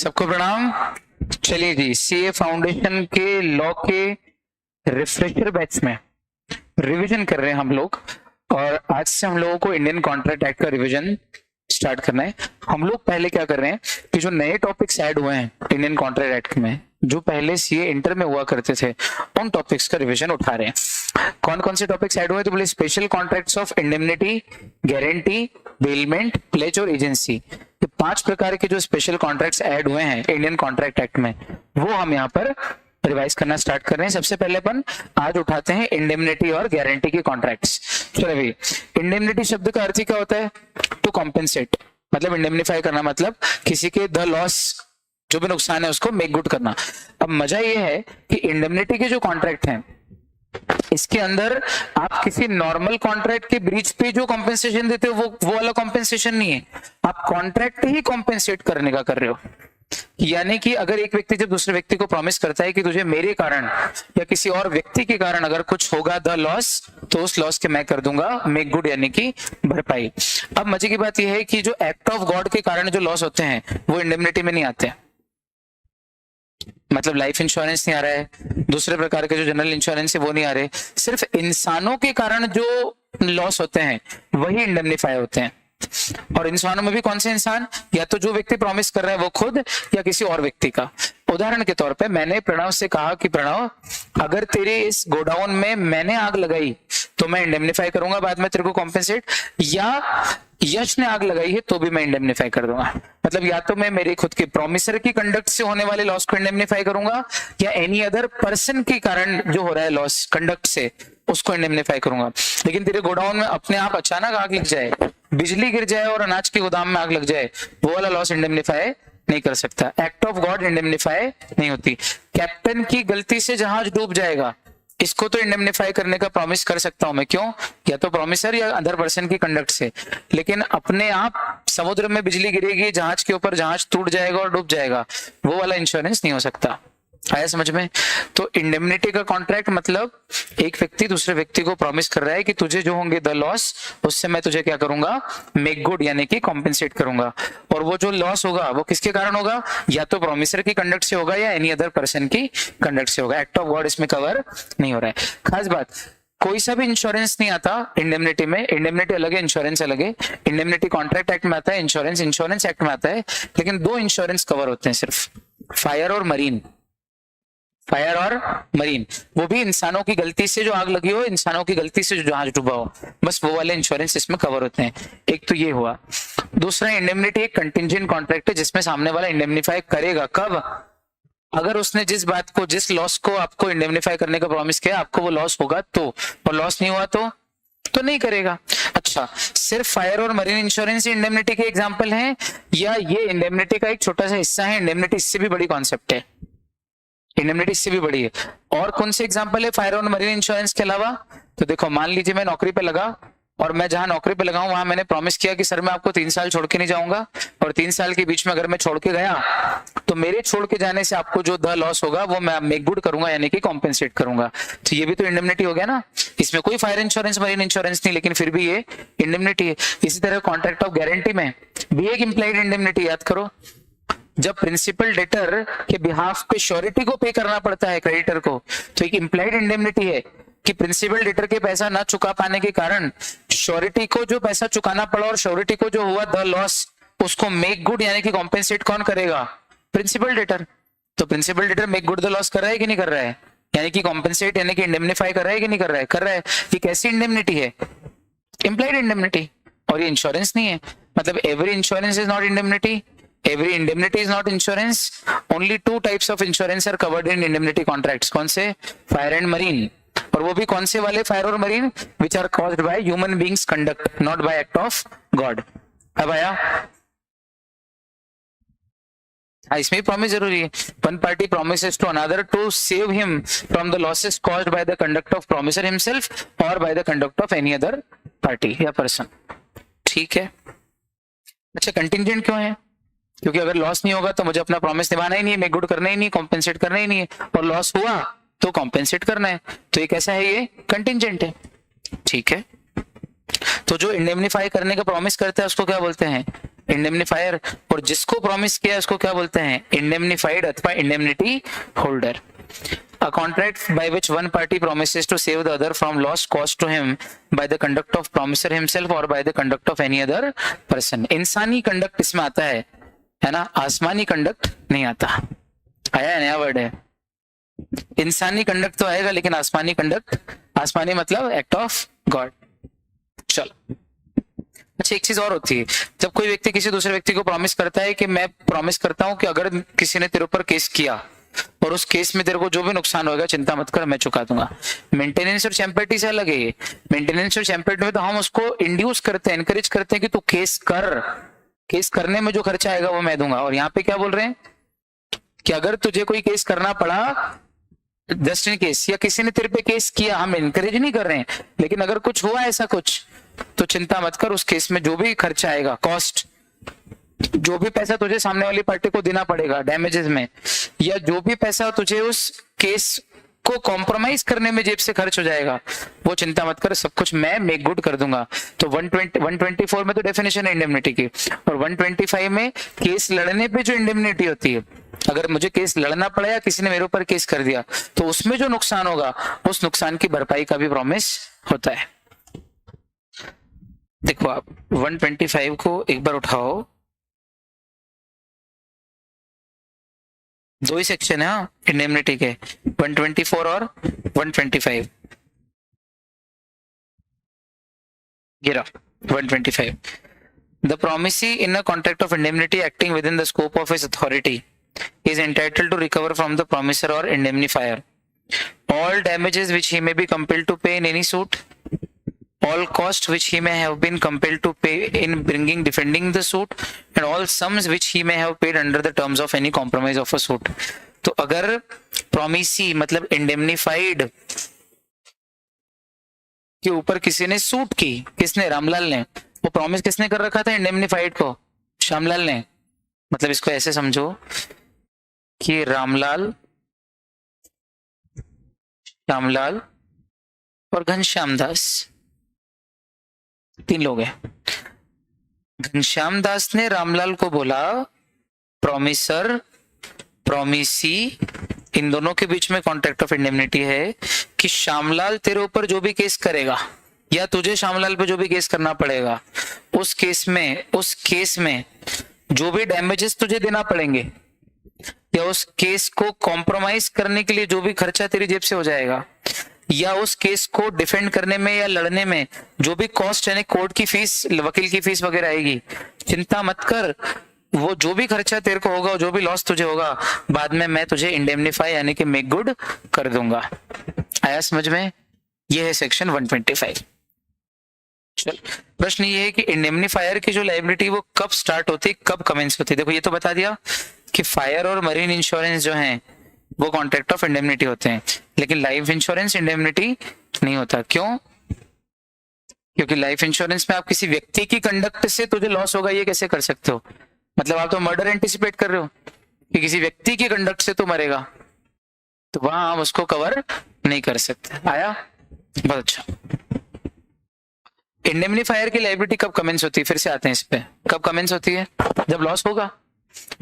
सबको प्रणाम। चलिए जी, सीए फाउंडेशन के लॉ के रिफ्रेशर बैच में रिवीजन कर रहे हैं हम लोग, और आज से हम लोगों को इंडियन कॉन्ट्रैक्ट एक्ट का रिवीजन स्टार्ट करना है। हम लोग पहले क्या कर रहे हैं कि जो नए टॉपिक्स ऐड हुए हैं इंडियन कॉन्ट्रैक्ट एक्ट में, जो पहले सीए इंटर में हुआ करते थे, उन टॉपिक्स का रिवीजन उठा रहे हैं। कौन कौन से टॉपिक्स ऐड हुए तो बोले special contracts of indemnity, guarantee, bailment, pledge और एजेंसी। ये 5 प्रकार के जो स्पेशल कॉन्ट्रैक्ट्स ऐड हुए हैं इंडियन कॉन्ट्रैक्ट एक्ट में, वो हम यहाँ पर रिवाइज करना स्टार्ट कर रहे हैं। सबसे पहले अपन आज उठाते हैं इंडेमनिटी और गारंटी के कॉन्ट्रैक्ट्स। चलो भाई, इंडेमनिटी शब्द का अर्थ ही क्या होता है? टू कॉम्पेंसेट, मतलब इंडेमनिफाई करना, मतलब किसी के द लॉस, जो भी नुकसान है उसको मेक गुड करना। अब मजा ये है कि इंडेमनिटी के जो कॉन्ट्रैक्ट हैं, इसके अंदर आप किसी नॉर्मल कॉन्ट्रैक्ट के ब्रीच पे जो कॉम्पेंसेशन देते हो वो वाला कॉम्पेंसेशन नहीं है, आप कॉन्ट्रैक्ट ही कॉम्पेंसेट करने का कर रहे हो। यानी कि अगर एक व्यक्ति जब दूसरे व्यक्ति को प्रॉमिस करता है कि तुझे मेरे कारण या किसी और व्यक्ति के कारण अगर कुछ होगा द लॉस, तो उस लॉस के मैं कर दूंगा मेक गुड, यानी कि भरपाई। अब मजे की बात यह है कि जो एक्ट ऑफ गॉड के कारण जो लॉस होते हैं वो इंडेमनिटी में नहीं आते, मतलब लाइफ इंश्योरेंस नहीं आ रहा है, दूसरे प्रकार के जो जनरल इंश्योरेंस है वो नहीं आ रहे, सिर्फ इंसानों के कारण जो लॉस होते हैं वही इंडेमनिफाई होते हैं। और इंसानों में भी कौन से इंसान? या तो जो व्यक्ति प्रॉमिस कर रहा है वो खुद, या किसी और व्यक्ति का। उदाहरण के तौर पे मैंने प्रणव से कहा कि प्रणव, अगर तेरे इस गोडाउन में मैंने आग लगाई तो मैं इंडेमनिफाई करूंगा बाद में तेरे को कॉम्पेंसेट, या यश ने आग लगाई है तो भी मैं इंडेमनिफाई कर दूंगा। मतलब या तो मैं मेरे खुद के प्रॉमिसर की कंडक्ट से होने वाले लॉस को इंडेमनिफाई करूंगा, या एनी अदर पर्सन के कारण जो हो रहा है लॉस कंडक्ट से, उसको इंडेमनिफाई करूंगा। लेकिन तेरे गोडाउन में अपने आप अचानक आग लग जाए, बिजली गिर जाए और अनाज के गोदाम में आग लग जाए, वो वाला लॉस इंडेमनिफाई नहीं कर सकता। एक्ट ऑफ गॉड इंडेमनिफाई नहीं होती। कैप्टन की गलती से जहाज डूब जाएगा, इसको तो इंडेमनिफाई करने का प्रॉमिस कर सकता हूं मैं, क्यों? या तो प्रॉमिसर या अदर पर्सन की कंडक्ट से। लेकिन अपने आप समुद्र में बिजली गिरेगी, जहाज के ऊपर जहाज टूट जाएगा और डूब जाएगा, वो वाला इंश्योरेंस नहीं हो सकता। आया समझ में? तो इंडेमनिटी का कॉन्ट्रैक्ट मतलब एक व्यक्ति दूसरे व्यक्ति को प्रॉमिस कर रहा है कि तुझे जो होंगे द लॉस, उससे मैं तुझे क्या करूंगा? मेक गुड, यानी कि कॉम्पेंसेट करूंगा। और वो जो लॉस होगा वो किसके कारण होगा? या तो प्रॉमिसर की कंडक्ट से होगा या एनी अदर पर्सन की कंडक्ट से होगा। एक्ट ऑफ गॉड इसमें कवर नहीं हो रहा है। खास बात, कोई सा भी इंश्योरेंस नहीं आता इंडेमनिटी में। इंडेमनिटी अलग है, इंश्योरेंस अलग है। इंडेमनिटी कॉन्ट्रैक्ट एक्ट में आता है, इंश्योरेंस इंश्योरेंस एक्ट में आता है। लेकिन 2 इंश्योरेंस कवर होते हैं सिर्फ, फायर और मरीन। फायर और मरीन, वो भी इंसानों की गलती से जो आग लगी हो, इंसानों की गलती से जो जहाज डूबा हो, बस वो वाले इंश्योरेंस इसमें कवर होते हैं। एक तो ये हुआ। दूसरा, इंडेमनिटी एक कंटिंजेंट कॉन्ट्रैक्ट है जिसमें सामने वाला इंडेमनिफाई करेगा कब? अगर उसने जिस बात को, जिस लॉस को आपको इंडेमनिफाई करने का प्रॉमिस किया, आपको वो लॉस होगा तो, और लॉस नहीं हुआ तो नहीं करेगा। अच्छा, सिर्फ फायर और मरीन इंश्योरेंस इंडेमनिटी के एग्जांपल हैं, या ये इंडेमनिटी का एक छोटा सा हिस्सा है? इंडेमनिटी इससे भी बड़ी कॉन्सेप्ट है, इंडेमनिटी इससे भी बड़ी है। और कौन से एग्जांपल है फायर और मरीन इंश्योरेंस के अलावा? तो देखो, मान लीजिए मैं नौकरी पे लगा, और मैं जहां नौकरी पे लगा हूं वहां मैंने प्रॉमिस किया कि सर मैं आपको 3 साल छोड़ के नहीं जाऊंगा, और 3 साल के बीच में अगर मैं छोड़ के गया तो मेरे छोड़ के जाने से आपको जो द लॉस होगा वो मैं मेक गुड करूंगा, यानी कि कॉम्पेंसेट करूंगा। तो ये भी तो इंडेमनिटी हो गया ना। इसमें कोई फायर इंश्योरेंस मरीन इंश्योरेंस नहीं, लेकिन फिर भी ये इंडेमनिटी है। इसी तरह कॉन्ट्रैक्ट ऑफ गारंटी में भी एक इंप्लाइड इंडेमनिटी, याद करो, जब प्रिंसिपल डेटर के बिहाफ पे श्योरिटी को पे करना पड़ता है क्रेडिटर को, तो एक इंप्लाइड इंडेमनिटी है कि प्रिंसिपल डेटर के पैसा ना चुका पाने के कारण श्योरिटी को जो पैसा चुकाना पड़ा और श्योरिटी को जो हुआ द लॉस, उसको मेक गुड यानी कि कॉम्पेंसेट कौन करेगा? Principal debtor. तो principal debtor make good the loss कर रहा है कि नहीं कर रहा है? यानी कि कॉम्पेंसेट यानी कि इंडेमनिफाई कर रहा है कि नहीं कर रहा है? कर रहा है। ये कैसी इंडेमनिटी है? Implied indemnity. और ये इंश्योरेंस नहीं है, मतलब every insurance is not indemnity, every indemnity is not insurance. Only 2 types of insurance are covered in indemnity contracts. कौन से? Fire and marine. और वो भी कौन से वाले? फायर और marine, which are caused by human beings conduct, not by act of God. अब आया? इसमें प्रॉमिस जरूरी है। One party promises to another to save him from the losses caused by the conduct of promiser himself or by the conduct of any other party या person. ठीक है। अच्छा, contingent क्यों है? क्योंकि अगर लॉस नहीं होगा तो मुझे अपना प्रॉमिस निभाना ही नहीं है, मेक गुड करना ही नहीं, कॉम्पेंसेट करना ही नहीं है, और लॉस हुआ तो कॉम्पेंसेट करना है। तो ये कैसा है? ये कंटिंजेंट है। ठीक है। तो जो इंडेमनिफाई करने का प्रॉमिस करते हैं उसको क्या बोलते हैं? इंडेमनिफायर, और जिसको प्रॉमिस किया उसको क्या बोलते हैं? इंडेमनिफाइड अथवा indemnity holder. A contract by which one party promises to save the other from loss caused to him by the conduct of promiser himself or by the conduct of any other person। इंसानी conduct इसमें आता है ना, आसमानी conduct नहीं आता। आया है, नया वर्ड है। इंसानी कंडक्ट तो आएगा लेकिन आसमानी कंडक्ट, आसमानी मतलब एक्ट ऑफ गॉड। चलो, अच्छा एक चीज और होती है, जब कोई व्यक्ति किसी दूसरे व्यक्ति को प्रॉमिस करता है कि मैं प्रॉमिस करता हूं कि अगर किसी ने तेरे ऊपर केस किया और उस केस में तेरे को जो भी नुकसान होगा चिंता मत कर, मैं चुका दूंगा। मेंटेनेंस और चैम्पेटी से अलग है ये। मेंटेनेंस और चैम्पेटी में तो हम उसको इंड्यूस करते हैं, एनकरेज करते हैं कि तू केस कर, केस करने में जो खर्चा आएगा वो मैं दूंगा। और यहाँ पे क्या बोल रहे हैं कि अगर तुझे कोई केस करना पड़ा, जस्ट इन केस, या किसी ने तेरे पे केस किया, हम इनकरेज नहीं कर रहे हैं, लेकिन अगर कुछ हुआ ऐसा कुछ तो चिंता मत कर, उस केस में जो भी खर्चा आएगा, कॉस्ट, जो भी पैसा तुझे सामने वाली पार्टी को देना पड़ेगा डैमेजेस में, या जो भी पैसा तुझे उस केस को कॉम्प्रोमाइज करने में जेब से खर्च हो जाएगा, वो चिंता मत कर, सब कुछ मैं मेक गुड कर दूंगा। तो 124 में तो डेफिनेशन है इंडेमनिटी की, और 125 में केस लड़ने पे जो इंडेमनिटी होती है, अगर मुझे केस लड़ना पड़ा या किसी ने मेरे ऊपर केस कर दिया तो उसमें जो नुकसान होगा उस नुकसान की भरपाई का भी प्रॉमिस होता है। देखो आप 125 को एक बार उठाओ, दो ही सेक्शन है इंडेमनिटी के, 124 और 125। गिरा 125, the promisee in a contract of indemnity acting within the scope of his authority is entitled to recover from the promiser or indemnifier all damages which he may be compelled to pay in any suit, all costs which he may have been compelled to pay in bringing defending the suit, and all sums which he may have paid under the terms of any compromise of a suit। तो अगर promisee मतलब indemnified के ऊपर किसी ने suit की, किसने? रामलाल ने। वो प्रॉमिस किसने कर रखा था? इंडेमनिफाइड को, श्यामलाल ने। मतलब इसको ऐसे समझो कि रामलाल, श्यामलाल और घनश्याम दास, तीन लोग हैं। घनश्याम दास ने रामलाल को बोला प्रॉमिसर, प्रॉमिसी, इन दोनों के बीच में कॉन्ट्रैक्ट ऑफ इंडेमनिटी है कि श्यामलाल तेरे ऊपर जो भी केस करेगा या तुझे श्यामलाल पे जो भी केस करना पड़ेगा, उस केस में जो भी डैमेजेस तुझे देना पड़ेंगे या उस केस को कॉम्प्रोमाइज करने के लिए जो भी खर्चा तेरी जेब से हो जाएगा, या उस केस को डिफेंड करने में या लड़ने में जो भी कॉस्ट यानी कोर्ट की फीस, वकील की फीस वगैरह आएगी, चिंता मत कर, वो जो भी खर्चा तेरे को होगा, जो भी लॉस तुझे होगा, बाद में मैं तुझे इंडेमनिफाई यानी कि मेक गुड कर दूंगा। आया समझ में? ये है सेक्शन 125। चल, प्रश्न ये है कि इंडेमनिफायर की जो लायबिलिटी वो कब स्टार्ट होती है, कब कमेंस होती है? देखो ये तो बता दिया कि फायर और मरीन इंश्योरेंस जो है वो कॉन्ट्रैक्ट ऑफ इंडेमनिटी होते हैं, लेकिन लाइफ इंश्योरेंस इंडेमनिटी नहीं होता। क्यों? क्योंकि लाइफ इंश्योरेंस में आप किसी व्यक्ति की कंडक्ट से तुझे लॉस होगा ये कैसे कर सकते हो? मतलब आप तो मर्डर एंटिसिपेट कर रहे हो कि किसी व्यक्ति की कंडक्ट से तो मरेगा, तो वहां हम उसको कवर नहीं कर सकते। आया? बहुत अच्छा। इंडेमनिफायर की लायबिलिटी कब कमेंस होती है? फिर से आते हैं इस पे। कब कमेंस होती है? जब लॉस होगा।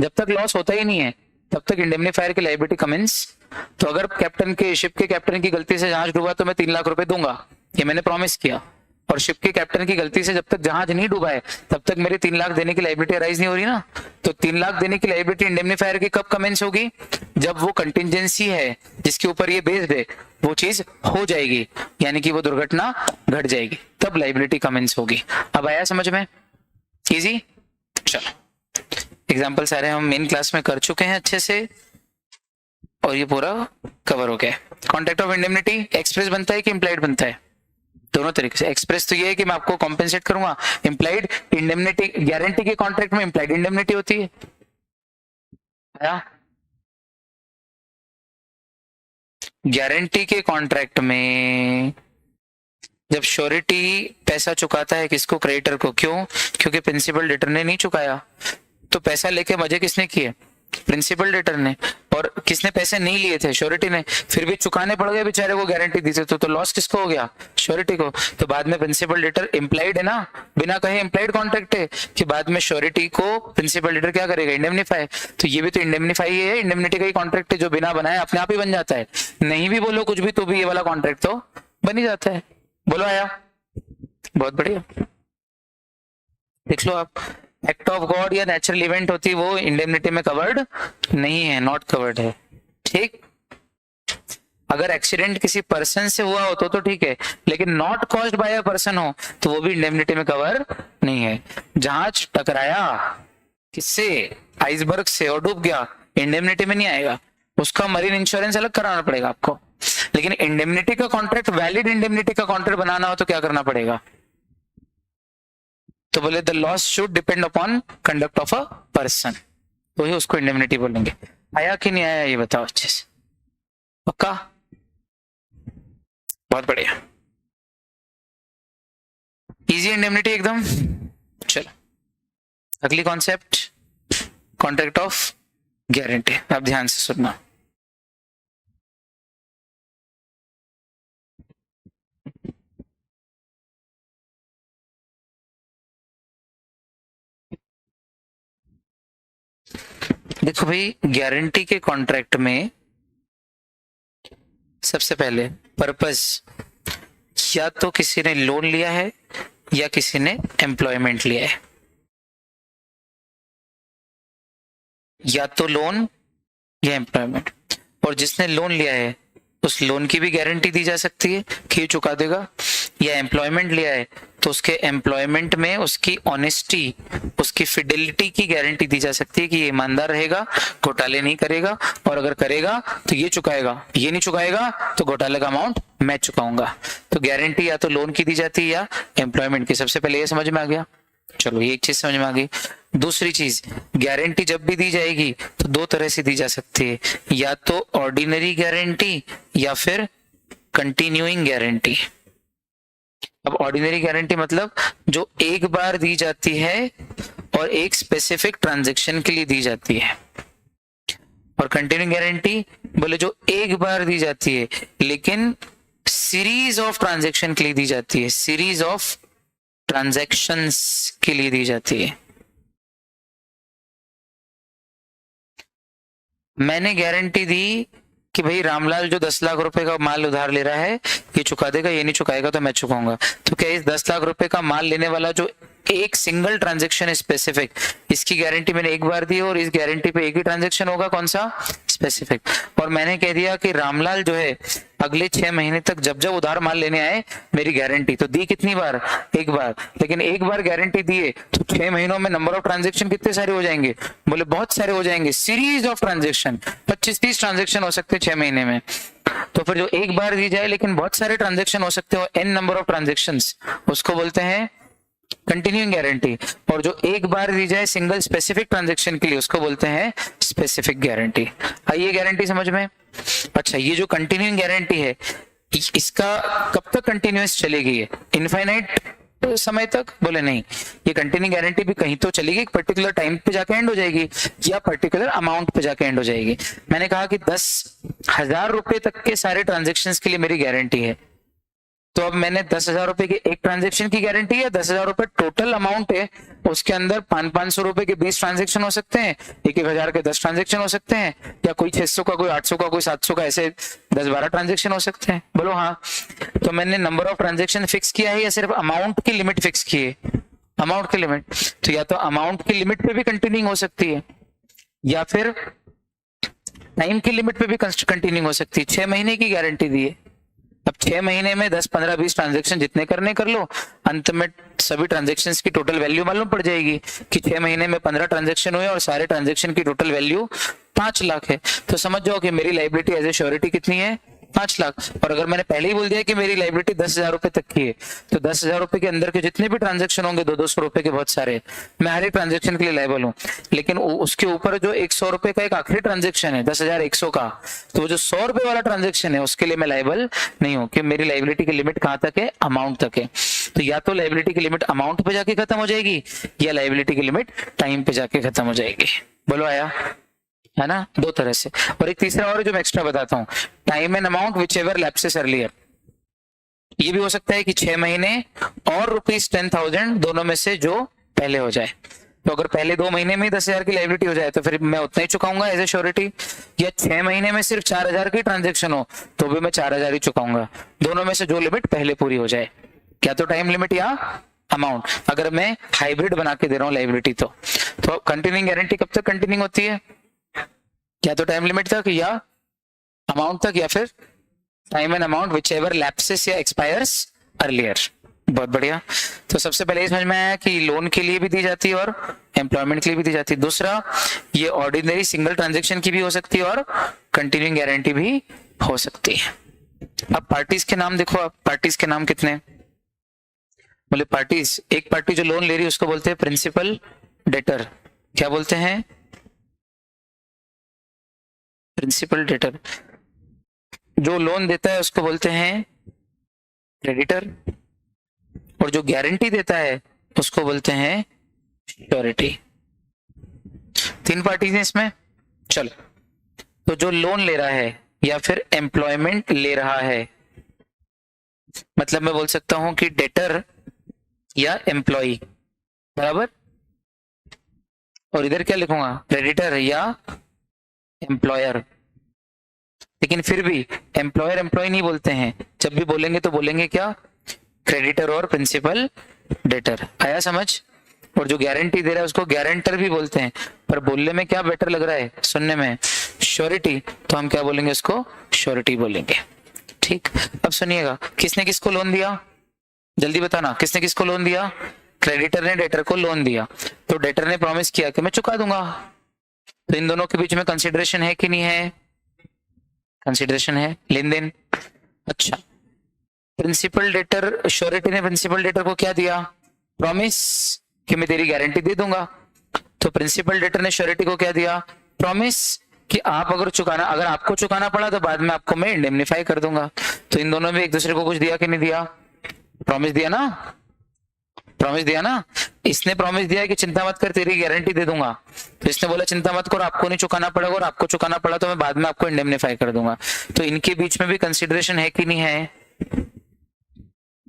जब तक लॉस होता ही नहीं है तब तक इंडेमनिफायर की लायबिलिटी कमेंस। तो अगर कैप्टन के, शिप के कैप्टन की गलती से जहाज डूबा तो मैं 3 लाख रुपए दूंगा, ये मैंने प्रॉमिस किया, और शिप के कैप्टन की गलती से जब तक जहाज नहीं डूबा है तब तक मेरे 3 लाख देने की लायबिलिटी अराइज नहीं हो रही ना। तो 3 लाख देने की लायबिलिटी इंडेमनिफायर की कब कमेंस होगी? जब वो कंटिजेंसी है जिसके ऊपर ये बेस्ड है वो चीज हो जाएगी, यानी कि वो दुर्घटना घट जाएगी, तब लायबिलिटी कमेंस होगी। अब आया समझ में? इजी? चलो, एग्जाम्पल सारे हम मेन क्लास में कर चुके हैं अच्छे से, और ये पूरा कवर हो गया। कॉन्ट्रैक्ट ऑफ इंडेमनिटी एक्सप्रेस बनता है कि इम्प्लाइड बनता है? दोनों तरीके से। एक्सप्रेस तो ये है कि मैं आपको कॉम्पेंसेट करूंगा, इम्प्लाइड इंडेमनिटी, गारंटी के कॉन्ट्रैक्ट में इम्प्लाइड इंडेमनिटी होती है। गारंटी के कॉन्ट्रैक्ट में जब श्योरिटी पैसा चुकाता है किसको? क्रेडिटर को। क्यों? क्योंकि प्रिंसिपल डेटर ने नहीं चुकाया, तो पैसा लेके मजे किसने किए? प्रिंसिपल डेटर ने। और किसने पैसे नहीं लिए थे, श्योरिटी ने, फिर भी चुकाने पड़ गए बेचारे को गारंटी दी थी, तो लॉस किसको हो गया, श्योरिटी को। तो बाद में प्रिंसिपल डेटर इम्प्लाइड है ना, बिना कहे इम्प्लाइड कॉन्ट्रैक्ट है कि बाद में श्योरिटी को प्रिंसिपल डेटर क्या करेगा, इंडेमनीफाई। तो ये भी तो इंडेमनीफाई है, इंडेमनिटी का ही कॉन्ट्रैक्ट है जो बिना बनाए अपने आप ही बन जाता है, नहीं भी बोलो कुछ भी तो भी ये वाला कॉन्ट्रैक्ट तो बन ही जाता है। बोलो आया, बहुत बढ़िया। देख लो आप, एक्ट ऑफ गॉड या नेचुरल इवेंट होती है वो इंडेमनिटी में कवर्ड नहीं है, नॉट कवर्ड है, ठीक। अगर एक्सीडेंट किसी पर्सन से हुआ हो तो ठीक है, लेकिन not caused by a person हो तो वो भी इंडेमनिटी में कवर नहीं है। जहाज टकराया किससे, आइसबर्ग से, और डूब गया, इंडेमनिटी में नहीं आएगा, उसका मरीन इंश्योरेंस अलग कराना पड़ेगा आपको। लेकिन इंडेमनिटी का कॉन्ट्रैक्ट, वैलिड इंडेमनिटी का कॉन्ट्रैक्ट बनाना हो तो क्या करना पड़ेगा, तो बोले the loss should depend upon conduct of a person, तो ही उसको इंडेमनिटी बोलेंगे। आया कि नहीं आया ये बताओ अच्छे से, पक्का, बहुत बढ़िया, इजी इंडेमनिटी एकदम। चलो अगली कॉन्सेप्ट, कॉन्ट्रैक्ट ऑफ गारंटी। आप ध्यान से सुनना, देखो भाई, गारंटी के कॉन्ट्रैक्ट में सबसे पहले पर्पस, या तो किसी ने लोन लिया है या किसी ने एम्प्लॉयमेंट लिया है, या तो लोन या एम्प्लॉयमेंट। और जिसने लोन लिया है उस लोन की भी गारंटी दी जा सकती है कि ये चुका देगा, या एम्प्लॉयमेंट लिया है तो उसके एम्प्लॉयमेंट में उसकी ऑनेस्टी, उसकी फिडेलिटी की गारंटी दी जा सकती है कि ये ईमानदार रहेगा, घोटाले नहीं करेगा, और अगर करेगा तो ये चुकाएगा, ये नहीं चुकाएगा तो घोटाले का अमाउंट मैं चुकाऊंगा। तो गारंटी या तो लोन की दी जाती है या एम्प्लॉयमेंट की। सबसे पहले ये समझ में आ गया, चलो ये एक चीज समझ में आ गई। दूसरी चीज, गारंटी जब भी दी जाएगी तो दो तरह से दी जा सकती है, या तो ऑर्डिनरी गारंटी या फिर कंटिन्यूइंग गारंटी। अब ऑर्डिनरी गारंटी मतलब जो एक बार दी जाती है और एक स्पेसिफिक ट्रांजैक्शन के लिए दी जाती है, और कंटिन्यूइंग गारंटी बोले जो एक बार दी जाती है लेकिन सीरीज ऑफ ट्रांजैक्शन के लिए दी जाती है, सीरीज ऑफ ट्रांजैक्शंस के लिए दी जाती है। मैंने गारंटी दी कि भाई रामलाल जो 10 लाख रुपए का माल उधार ले रहा है ये चुका देगा, ये नहीं चुकाएगा तो मैं चुकाऊंगा। तो क्या इस 10 लाख रुपए का माल लेने वाला जो एक सिंगल ट्रांजैक्शन है स्पेसिफिक, इसकी गारंटी मैंने एक बार दी और इस गारंटी पे एक ही ट्रांजैक्शन होगा, कौन सा, स्पेसिफिक। और मैंने कह दिया कि रामलाल जो है अगले 6 महीने तक जब जब उधार माल लेने आए मेरी गारंटी, तो दी कितनी बार, एक बार। लेकिन एक बार गारंटी दिए तो 6 महीनों में नंबर ऑफ ट्रांजैक्शन कितने सारे हो जाएंगे, बोले बहुत सारे हो जाएंगे, सीरीज ऑफ ट्रांजैक्शन, 25-30 ट्रांजैक्शन हो सकते हैं 6 महीने में। तो फिर जो एक बार दी जाए लेकिन बहुत सारे ट्रांजैक्शन हो सकते हो, एन नंबर ऑफ ट्रांजैक्शंस, उसको बोलते हैं कंटिन्यूइंग गारंटी। और जो एक बार दी जाए सिंगल स्पेसिफिक ट्रांजैक्शन के लिए उसको बोलते हैं स्पेसिफिक गारंटी। आइए गारंटी समझ में। अच्छा, ये जो कंटिन्यूइंग गारंटी है इसका कब तक कंटिन्यूअस चलेगी, है इनफाइनाइट समय तक, बोले नहीं, ये कंटिन्यूइंग गारंटी भी कहीं तो चलेगी, एक पर्टिकुलर टाइम पे जाके एंड हो जाएगी या पर्टिकुलर अमाउंट पे जाके एंड हो जाएगी। मैंने कहा कि 10,000 रुपए तक के सारे ट्रांजेक्शन के लिए मेरी गारंटी है, तो अब मैंने 10,000 रुपए के एक ट्रांजेक्शन की गारंटी है, 10,000 रुपए टोटल अमाउंट है, उसके अंदर 500-500 रुपए के 20 ट्रांजेक्शन हो सकते हैं, 1,000 के 10 ट्रांजेक्शन हो सकते हैं, या कोई 600 का, कोई 800 का, कोई 700 का, ऐसे 10-12 ट्रांजेक्शन हो सकते हैं। बोलो हाँ। तो मैंने नंबर ऑफ ट्रांजेक्शन फिक्स किया है या सिर्फ अमाउंट की लिमिट फिक्स की है, अमाउंट की लिमिट। तो या तो अमाउंट की लिमिट पे भी कंटिन्यूइंग हो सकती है या फिर टाइम की लिमिट पे भी कंटिन्यूइंग हो सकती है। 6 महीने की गारंटी दी है, अब 6 महीने में 10, 15, 20 ट्रांजेक्शन जितने करने कर लो, अंत में सभी ट्रांजेक्शन्स की टोटल वैल्यू मालूम पड़ जाएगी कि 6 महीने में 15 ट्रांजेक्शन हुए और सारे ट्रांजेक्शन की टोटल वैल्यू 5 लाख है। तो समझ जाओ कि मेरी लायबिलिटी एज ए श्योरिटी कितनी है, 5 लाख। और अगर मैंने पहले ही बोल दिया कि मेरी लायबिलिटी 10,000 रुपए तक की है, तो 10,000 रुपए के अंदर के जितने भी ट्रांजेक्शन होंगे 200-200 रुपए के बहुत सारे, मैं हर एक ट्रांजेक्शन के लिए लायबल हूँ। लेकिन उसके ऊपर जो 100 रुपए का एक आखिरी ट्रांजेक्शन है 10,100 का, तो वो जो 100 रुपए वाला ट्रांजेक्शन है उसके लिए मैं लायबल नहीं हूँ, कि मेरी लायबिलिटी की लिमिट कहाँ तक है, अमाउंट तक है। तो या तो लायबिलिटी की लिमिट अमाउंट पे जाके खत्म हो जाएगी या लायबिलिटी की लिमिट टाइम पे जाके खत्म हो जाएगी। बोलो आया। है ना, दो तरह से। और एक तीसरा और है जो मैं एक्स्ट्रा बताता हूँ, time and amount which ever lapses earlier. ये भी हो सकता है कि 6 महीने और ₹10,000 दोनों में से जो पहले हो जाए। तो अगर पहले 2 महीने में 10,000 की लायबिलिटी हो जाए तो फिर मैं उतना ही चुकाऊंगा एज ए श्योरिटी, या 6 महीने में सिर्फ 4,000 की ट्रांजेक्शन हो तो भी मैं 4,000 ही चुकाऊंगा, दोनों में से जो लिमिट पहले पूरी हो जाए, क्या तो टाइम लिमिट या अमाउंट। अगर मैं हाइब्रिड बना के दे रहा हूँ लायबिलिटी तो कंटिन्यूइंग गारंटी कब तक कंटिन्यू होती है, क्या तो टाइम लिमिट तक या अमाउंट तक, या फिर time and amount which ever lapses या एक्सपायर्स अर्लियर। बहुत बढ़िया। तो सबसे पहले ये समझ में आया कि लोन के लिए भी दी जाती है और एम्प्लॉयमेंट के लिए भी दी जाती है। दूसरा, ये ऑर्डिनरी सिंगल ट्रांजेक्शन की भी हो सकती है और कंटिन्यूइंग गारंटी भी हो सकती है। अब पार्टीज के नाम देखो, अब पार्टीज के नाम कितने बोले, पार्टीज, एक पार्टी जो लोन ले रही है उसको बोलते हैं प्रिंसिपल डेटर। क्या बोलते हैं, प्रिंसिपल डेटर। जो लोन देता है उसको बोलते हैं क्रेडिटर, और जो गारंटी देता है उसको बोलते हैं श्योरिटी। 3 पार्टीज हैं इसमें। चलो, तो जो लोन ले रहा है या फिर एम्प्लॉयमेंट ले रहा है, मतलब मैं बोल सकता हूं कि डेटर या एम्प्लॉय बराबर, और इधर क्या लिखूंगा, क्रेडिटर या एम्प्लॉयर। लेकिन फिर भी एम्प्लॉयर एम्प्लॉय नहीं बोलते हैं, जब भी बोलेंगे तो बोलेंगे क्या, क्रेडिटर और प्रिंसिपल डेटर। आया समझ। और जो गारंटी दे रहा है उसको गारंटर भी बोलते हैं, पर बोलने में क्या बेटर लग रहा है, सुनने में श्योरिटी, तो हम क्या बोलेंगे, उसको श्योरिटी बोलेंगे। ठीक, अब सुनिएगा, किसने किसको लोन दिया, जल्दी बताना, किसने किसको लोन दिया, क्रेडिटर ने डेटर को लोन दिया। तो डेटर ने प्रॉमिस किया कि मैं चुका दूंगा, तो इन दोनों के बीच में कंसिडरेशन है कि नहीं है, कंसिडरेशन है, लेन देन। अच्छा, प्रिंसिपल डेटर, श्योरिटी ने प्रिंसिपल डेटर को क्या दिया, प्रॉमिस कि मैं तेरी गारंटी दे दूंगा। तो प्रिंसिपल डेटर ने श्योरिटी को क्या दिया, प्रॉमिस कि आप अगर चुकाना, अगर आपको चुकाना पड़ा तो बाद में आपको मैं इंडेमनिफाई कर दूंगा। तो इन दोनों में एक दूसरे को कुछ दिया कि नहीं दिया, प्रॉमिस दिया ना, प्रॉमिस दिया ना। इसने प्रॉमिस दिया कि चिंता मत कर, तेरी गारंटी दे दूंगा, तो इसने बोला चिंता मत कर, आपको नहीं चुकाना पड़ेगा, और आपको चुकाना पड़ा तो मैं बाद में आपको इंडेमनिफाई कर दूंगा। तो इनके बीच में भी कंसिडरेशन है कि नहीं है,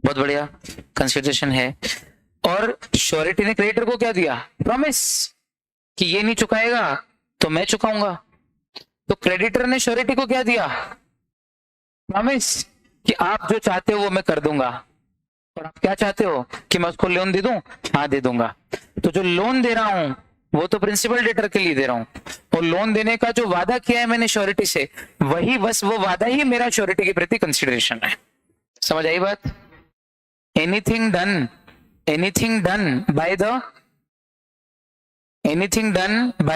बहुत बढ़िया, कंसिडरेशन है। और श्योरिटी ने क्रेडिटर को क्या दिया, प्रॉमिस कि ये नहीं चुकाएगा तो मैं चुकाऊंगा। तो क्रेडिटर ने श्योरिटी को क्या दिया, प्रॉमिस कि आप जो चाहते हो वो मैं कर दूंगा, और आप क्या चाहते हो कि मैं उसको लोन दे दूं, हाँ दे दूंगा। तो जो लोन दे रहा हूं वो तो प्रिंसिपल डेटर के लिए दे रहा हूं, और लोन देने का जो वादा किया है मैंने श्योरिटी से, वही बस वो वादा ही मेरा श्योरिटी के प्रति कंसिडरेशन है। समझ आई बात। anything done by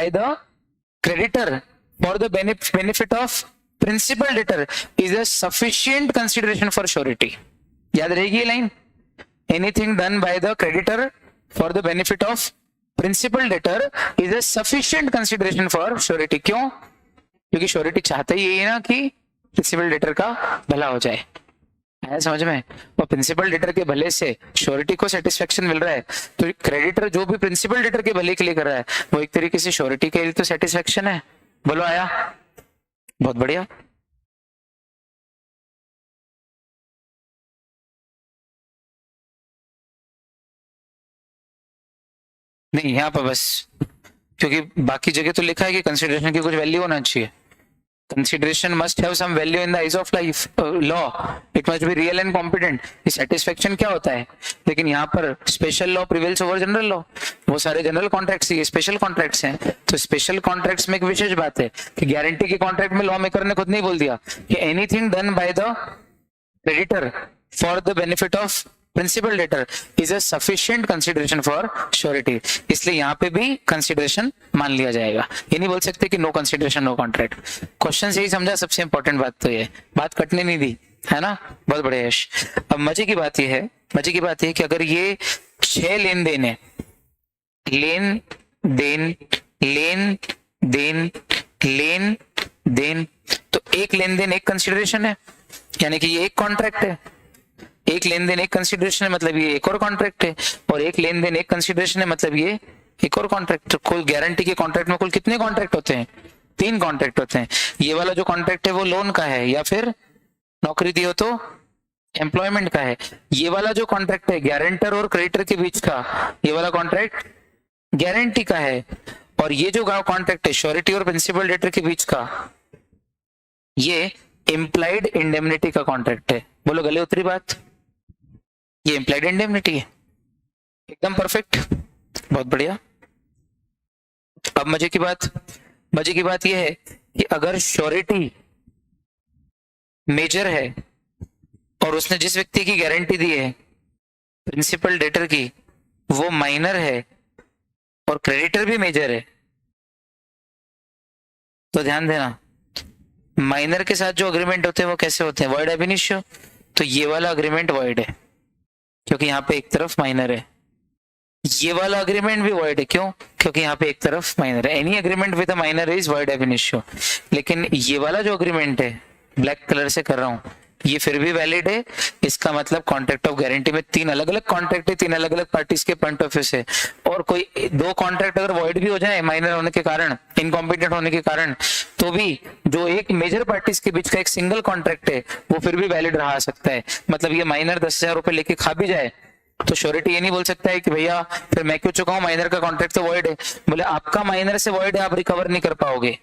the creditor for the benefit of principal debtor is a sufficient consideration for surety. याद रहेगी ये line, anything done by the creditor for the benefit of principal debtor is a sufficient consideration for surety. क्यों, क्योंकि surety चाहता ही यही है ना कि प्रिंसिपल डेटर का भला हो जाए। आया समझ में। और प्रिंसिपल डेटर के भले से श्योरिटी को सेटिस्फेक्शन मिल रहा है, तो क्रेडिटर जो भी प्रिंसिपल डेटर के भले के लिए कर रहा है वो एक तरीके से श्योरिटी के लिए तो सेटिस्फेक्शन है। बोलो आया, बहुत बढ़िया। नहीं यहाँ पर बस, क्योंकि बाकी जगह तो लिखा है कि कंसिडरेशन की कुछ वैल्यू होना चाहिए। Consideration must have some value in the eyes of life law. It must be real and competent. ये satisfaction क्या होता है, लेकिन यहाँ पर special law prevails over general law. वो सारे जनरल कॉन्ट्रैक्ट्स ये स्पेशल कॉन्ट्रैक्ट्स हैं। तो स्पेशल कॉन्ट्रैक्ट्स में एक विशेष बात है कि गारंटी के कॉन्ट्रैक्ट में लॉ मेकर ने खुद नहीं बोल दिया कि anything done by the creditor for the benefit of principal debtor is a sufficient consideration for surety, इसलिए यहाँ पे भी कंसिडरेशन मान लिया जाएगा। ये नहीं बोल सकते कि no consideration no contract. Question से ही समझा, सबसे इंपॉर्टेंट बात तो ये, बात कटने नहीं दी, है ना, बहुत बढ़िया यश। अब मजे की बात ये है, मजे की बात ये कि अगर ये 6 लेन देन है, लेन देन लेन देन लेन देन, तो एक लेन देन एक कंसिडरेशन है, यानी कि ये एक कॉन्ट्रैक्ट है। एक लेन देन एक कंसिडरेशन है मतलब ये एक और कॉन्ट्रैक्ट है, और एक लेन देन एक कंसिडरेशन है मतलब ये एक और कॉन्ट्रैक्ट। कुल गारंटी के कॉन्ट्रैक्ट में कुल कितने कॉन्ट्रैक्ट होते हैं, तीन कॉन्ट्रैक्ट होते हैं। ये वाला जो कॉन्ट्रैक्ट है वो लोन का है या फिर नौकरी दी हो तो एम्प्लॉयमेंट का है। ये वाला जो कॉन्ट्रैक्ट है गारंटर और क्रेडिटर के बीच का, ये वाला कॉन्ट्रैक्ट गारंटी का है। और ये जो कॉन्ट्रैक्ट है श्योरिटी और प्रिंसिपल डेटर के बीच का, ये इम्प्लाइड इंडेमनिटी का कॉन्ट्रैक्ट है। बोलो गले उतरी बात, ये इम्प्लाइड इंडेमनिटी है। एकदम परफेक्ट, बहुत बढ़िया। अब मजे की बात यह है कि अगर श्योरिटी मेजर है और उसने जिस व्यक्ति की गारंटी दी है प्रिंसिपल डेटर की वो माइनर है और क्रेडिटर भी मेजर है, तो ध्यान देना माइनर के साथ जो अग्रीमेंट होते हैं वो कैसे होते हैं, वॉइड एब इनिशियो। तो ये वाला अग्रीमेंट वॉइड है क्योंकि यहाँ पे एक तरफ माइनर है। ये वाला अग्रीमेंट भी वॉइड है, क्यों? क्योंकि यहाँ पे एक तरफ माइनर है। Any agreement with a minor is void एब इनिशियो। लेकिन ये वाला जो अग्रीमेंट है, ब्लैक कलर से कर रहा हूं, ये फिर भी वैलिड है। इसका मतलब कॉन्ट्रैक्ट ऑफ गारंटी में तीन अलग अलग कॉन्ट्रैक्ट है, तीन अलग अलग पार्टीज के पॉइंट ऑफ व्यू से। और कोई दो कॉन्ट्रैक्ट अगर वॉइड भी हो जाए माइनर होने के कारण, इनकॉम्पिटेंट होने के कारण, तो भी जो एक मेजर पार्टीज के बीच का एक सिंगल कॉन्ट्रैक्ट है वो फिर भी वैलिड रहा सकता है। मतलब ये माइनर 10,000 रुपए लेके खा भी जाए तो श्योरिटी ये नहीं बोल सकता है कि भैया फिर मैं क्यों चुका हूं, माइनर का कॉन्ट्रैक्ट तो वॉइड है। बोले आपका माइनर से वॉइड है, आप रिकवर नहीं कर पाओगे।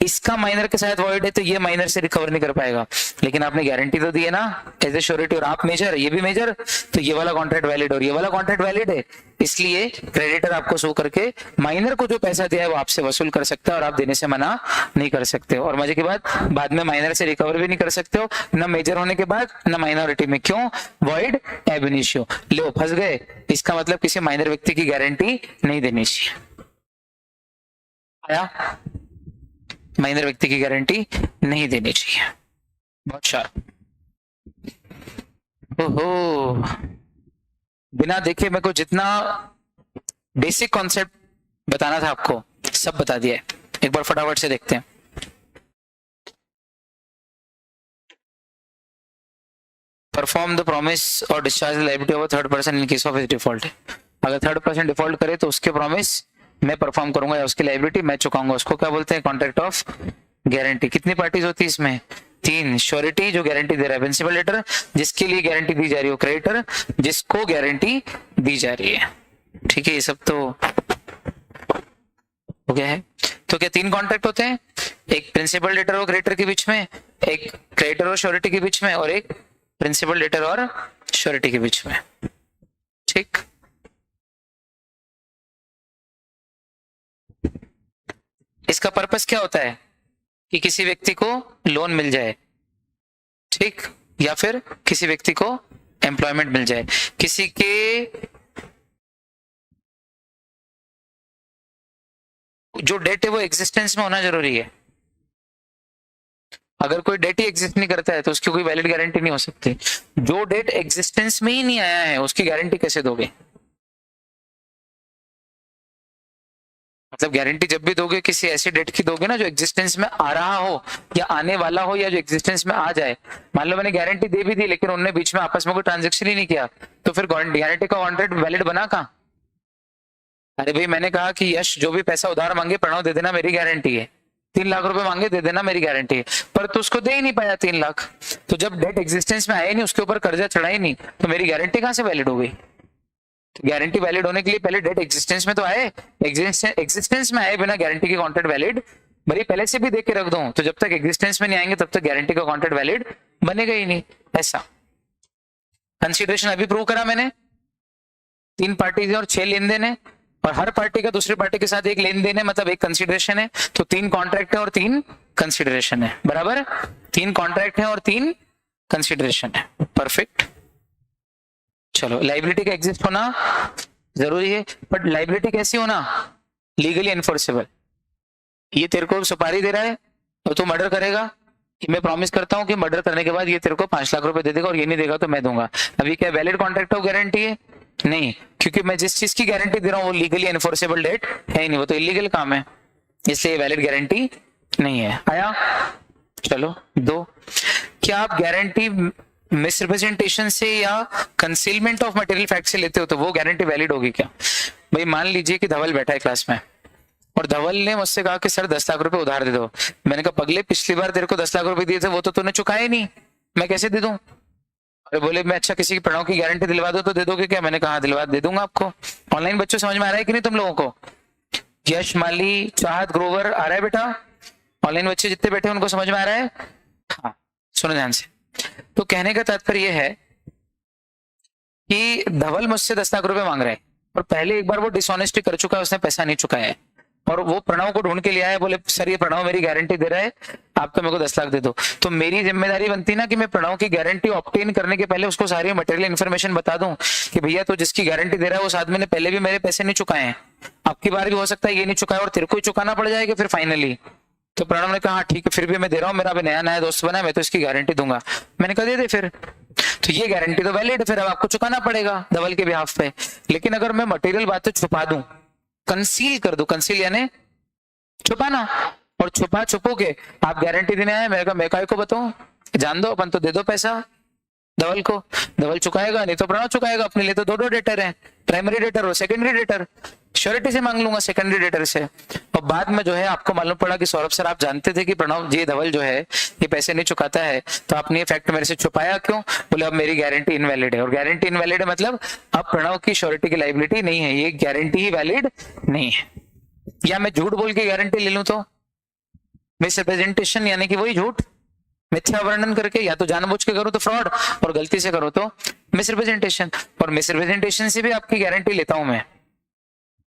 इसका माइनर के साथ वॉइड है तो ये माइनर से रिकवर नहीं कर पाएगा। लेकिन आपने गारंटी तो दी है ना एज ए श्योरिटी, और आप मेजर, ये भी मेजर, तो ये वाला कॉन्ट्रैक्ट वैलिड और ये वाला कॉन्ट्रैक्ट वैलिड है। इसलिए क्रेडिटर आपको शो करके माइनर को जो पैसा दिया है वो आपसे वसूल कर सकता है और आप देने से मना नहीं कर सकते हो। और मजे की बात, बाद में माइनर से रिकवर भी नहीं कर सकते हो, ना मेजर होने के बाद ना माइनॉरिटी में। क्यों? वॉइड एब इनिशियो। लो फंस गए। इसका मतलब किसी माइनर व्यक्ति की गारंटी नहीं देनी चाहिए। आया? माइनर व्यक्ति की गारंटी नहीं देनी चाहिए। बहुत शार्प। ओहो, बिना देखे मेरे को जितना बेसिक कॉन्सेप्ट बताना था आपको सब बता दिया है। एक बार फटाफट से देखते हैं। परफॉर्म द प्रॉमिस और discharge the liability of third person in case of his default. अगर थर्ड पर्सन डिफॉल्ट करे तो उसके प्रॉमिस मैं परफॉर्म करूंगा या उसकी लायबिलिटी मैं चुकाऊंगा। उसको क्या बोलते हैं? Contract of guarantee. कितनी पार्टीज होती है इसमें? तीन। श्योरिटी जो गारंटी दे रहा है, प्रिंसिपल लेटर जिसके लिए गारंटी दी जा रही है, क्रेडिटर जिसको गारंटी दी जा रही है। ठीक है, ये सब तो हो गया है। तो क्या तीन कॉन्ट्रैक्ट होते हैं? एक प्रिंसिपल लेटर और क्रेडिटर के बीच में, एक क्रेडिटर और श्योरिटी के बीच में, और एक प्रिंसिपल लेटर और श्योरिटी के बीच में। ठीक, इसका पर्पस क्या होता है? कि किसी व्यक्ति को लोन मिल जाए, ठीक, या फिर किसी व्यक्ति को एम्प्लॉयमेंट मिल जाए। किसी के जो डेट है वो एग्जिस्टेंस में होना जरूरी है। अगर कोई डेट ही एग्जिस्ट नहीं करता है तो उसकी कोई वैलिड गारंटी नहीं हो सकती। जो डेट एग्जिस्टेंस में ही नहीं आया है उसकी गारंटी कैसे दोगे? मतलब गारंटी जब भी दोगे किसी ऐसे डेट की दोगे ना जो एग्जिस्टेंस में आ रहा हो या आने वाला हो या जो एग्जिस्टेंस में आ जाए। मान लो मैंने गारंटी दे भी दी लेकिन उन्होंने बीच में आपस में कोई ट्रांजेक्शन ही नहीं किया, तो फिर गारंटी का कॉन्ट्रैक्ट वैलिड बना कहाँ? अरे भाई मैंने कहा कि यश जो भी पैसा उधार मांगे प्रणव दे देना, मेरी गारंटी है। 3 लाख रुपए मांगे दे देना, मेरी गारंटी है। पर तो उसको दे ही नहीं पाया 3 लाख, तो जब डेट एग्जिस्टेंस में आया ही नहीं, उसके ऊपर कर्जा चढ़ा ही नहीं, तो मेरी गारंटी कहाँ से वैलिड हो गई? गारंटी वैलिड होने के लिए पहले डेट एग्जिस्टेंस में तो आए। एग्जिस्टेंस में आए बिना गारंटी की कॉन्ट्रैक्ट वैलिड, भले पहले से भी देख के रख दूं तो जब तक एग्जिस्टेंस में नहीं आएंगे तब तक गारंटी का कॉन्ट्रैक्ट वैलिड बनेगा ही नहीं। ऐसा कंसीडरेशन अभी प्रूव करा मैंने। 3 पार्टीज और 6 लेन देन है और हर पार्टी का दूसरी पार्टी के साथ एक लेन देन है, मतलब एक कंसीडरेशन है। तो 3 कॉन्ट्रैक्ट है और 3 कंसीडरेशन है, बराबर। 3 कॉन्ट्रैक्ट है और 3 कंसीडरेशन है। परफेक्ट। चलो, लाइबिलिटी का एग्जिस्ट होना जरूरी है, बट लाइबिलिटी कैसी होना? Legally enforceable. ये तेरे को सुपारी दे रहा है और तू मर्डर करेगा, मैं प्रॉमिस करता हूं कि मर्डर करने के बाद ये तेरे को 5 लाख रुपए दे देगा और ये नहीं देगा तो मैं दूंगा। अभी क्या वैलिड कॉन्ट्रैक्ट ऑफ गारंटी है? नहीं, क्योंकि मैं जिस चीज की गारंटी दे रहा हूँ वो लीगली एनफोर्सेबल डेट है ही नहीं, वो तो इलीगल काम है, इसलिए वैलिड गारंटी नहीं है। आया? चलो 2, क्या आप गारंटी मिसरिप्रेजेंटेशन से या कंसीलमेंट ऑफ मटेरियल फैक्ट से लेते हो तो वो गारंटी वैलिड होगी क्या? भाई मान लीजिए कि धवल बैठा है क्लास में, और धवल ने मुझसे कहा कि सर 10 लाख रुपए उधार दे दो। मैंने कहा पगले, पिछली बार तेरे को 10 लाख रुपए दिए थे वो तो तूने चुकाए नहीं, मैं कैसे दे दूं? अरे बोले मैं अच्छा किसी की प्रणव की गारंटी दिलवा दो तो दे दोगे क्या? मैंने कहा हाँ, दिलवा दे दूंगा आपको। ऑनलाइन बच्चों समझ में आ रहा है कि नहीं तुम लोगों को? यश, माली, चाहत, ग्रोवर आ रहा है बेटा? ऑनलाइन बच्चे जितने बैठे हैं उनको समझ में आ रहा है? हाँ, सुनो ध्यान से। तो कहने का तात्पर्य यह है कि धवल मुझसे 10 लाख रुपए मांग रहा है और पहले एक बार वो डिसऑनेस्टी कर चुका है, उसने पैसा नहीं चुकाया है और वो प्रणव को ढूंढ के लिया है, बोले सर ये प्रणव मेरी गारंटी दे रहा है, आप तो मेरे को 10 लाख दे दो। तो मेरी जिम्मेदारी बनती ना कि मैं प्रणव की गारंटी ऑब्टेन करने के पहले उसको सारी मटेरियल इन्फॉर्मेशन बता दूं कि भैया तो जिसकी गारंटी दे रहा है उस आदमी ने पहले भी मेरे पैसे नहीं चुकाए हैं, अब की बार भी हो सकता है ये नहीं चुकाए और तेरे को ही चुकाना पड़ जाएगा फिर फाइनली। तो प्रणव ने कहा हाँ ठीक है, फिर भी मैं दे रहा हूँ, मेरा अभी नया नया दोस्त बना है, मैं तो इसकी गारंटी दूंगा। मैंने कहा दे दे फिर। तो ये गारंटी तो वैलिड है, फिर अब आपको चुकाना पड़ेगा धवल के बिहाफ पे। लेकिन अगर मैं मटेरियल बातें छुपा दूं, कंसील कर दूं, कंसील यानी छुपाना, और छुपा छुपो के आप गारंटी देने आए, मैं काय को बताऊं, जान दो अपन तो दे दो पैसा धवल को, धवल चुकाएगा नहीं तो प्रणव चुकाएगा, अपने लिए तो दो डेटर हैं, प्राइमरी डेटर और सेकेंडरी डेटर। श्योरिटी से मांग लूंगा सेकेंडरी डेटर से। और बाद में जो है आपको मालूम पड़ा कि सौरभ सर आप जानते थे कि प्रणव जी धवल जो है ये पैसे नहीं चुकाता है, तो आपने ये फैक्ट मेरे से छुपाया क्यों? बोले अब मेरी गारंटी इनवैलिड है। और गारंटी इनवैलिड है मतलब अब प्रणव की श्योरिटी की लाइबिलिटी नहीं है, ये गारंटी ही वैलिड नहीं है। या मैं झूठ बोल के गारंटी ले लूं तो मिसरिप्रेजेंटेशन यानी कि वही झूठ, मिथ्या वर्णन करके, या तो जानबूझ के करो तो फ्रॉड और गलती से करो तो मिसरिप्रेजेंटेशन। और मिसरिप्रेजेंटेशन से भी आपकी गारंटी लेता हूं मैं।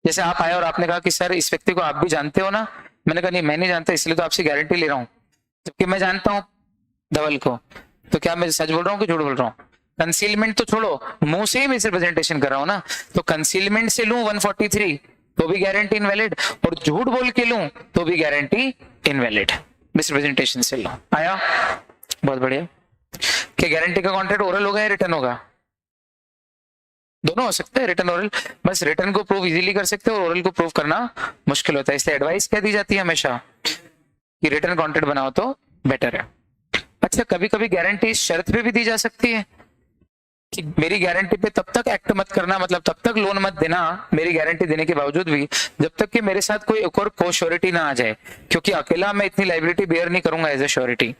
जैसे आप आए और आपने कहा कि सर इस व्यक्ति को आप भी जानते हो ना, मैंने कहा नहीं मैं नहीं जानता इसलिए तो आपसे गारंटी ले रहा हूं, जबकि मैं जानता हूं धवल को। तो क्या मैं सच बोल रहा हूँ कि झूठ बोल रहा हूँ? कंसीलमेंट तो छोड़ो, मुंह से ही मिसरिप्रेजेंटेशन कर रहा हूं ना, तो कंसीलमेंट से लूं 143 तो भी गारंटी इनवैलिड, और झूठ बोल के लूं तो भी गारंटी इनवैलिड, मिसरिप्रेजेंटेशन से लूं। आया? बहुत बढ़िया। क्या गारंटी का कॉन्ट्रैक्ट ओरल होगा या रिटर्न होगा? दोनों हो सकते हैं, रिटर्न ओरल। बस रिटर्न को प्रूव इजीली कर सकते हो और ओरल को प्रूव करना मुश्किल होता है, इसलिए एडवाइस क्या दी जाती है हमेशा कि रिटर्न कॉन्ट्रैक्ट बनाओ तो बेटर है। अच्छा, कभी कभी गारंटी इस शर्त पे भी दी जा सकती है कि मेरी गारंटी पे तब तक एक्ट मत करना, मतलब तब तक लोन मत देना मेरी गारंटी देने के बावजूद भी, जब तक कि मेरे साथ कोई एक और को श्योरिटी ना आ जाए, क्योंकि अकेला मैं इतनी लाइबिलिटी बेयर नहीं करूंगा एज ए श्योरिटी।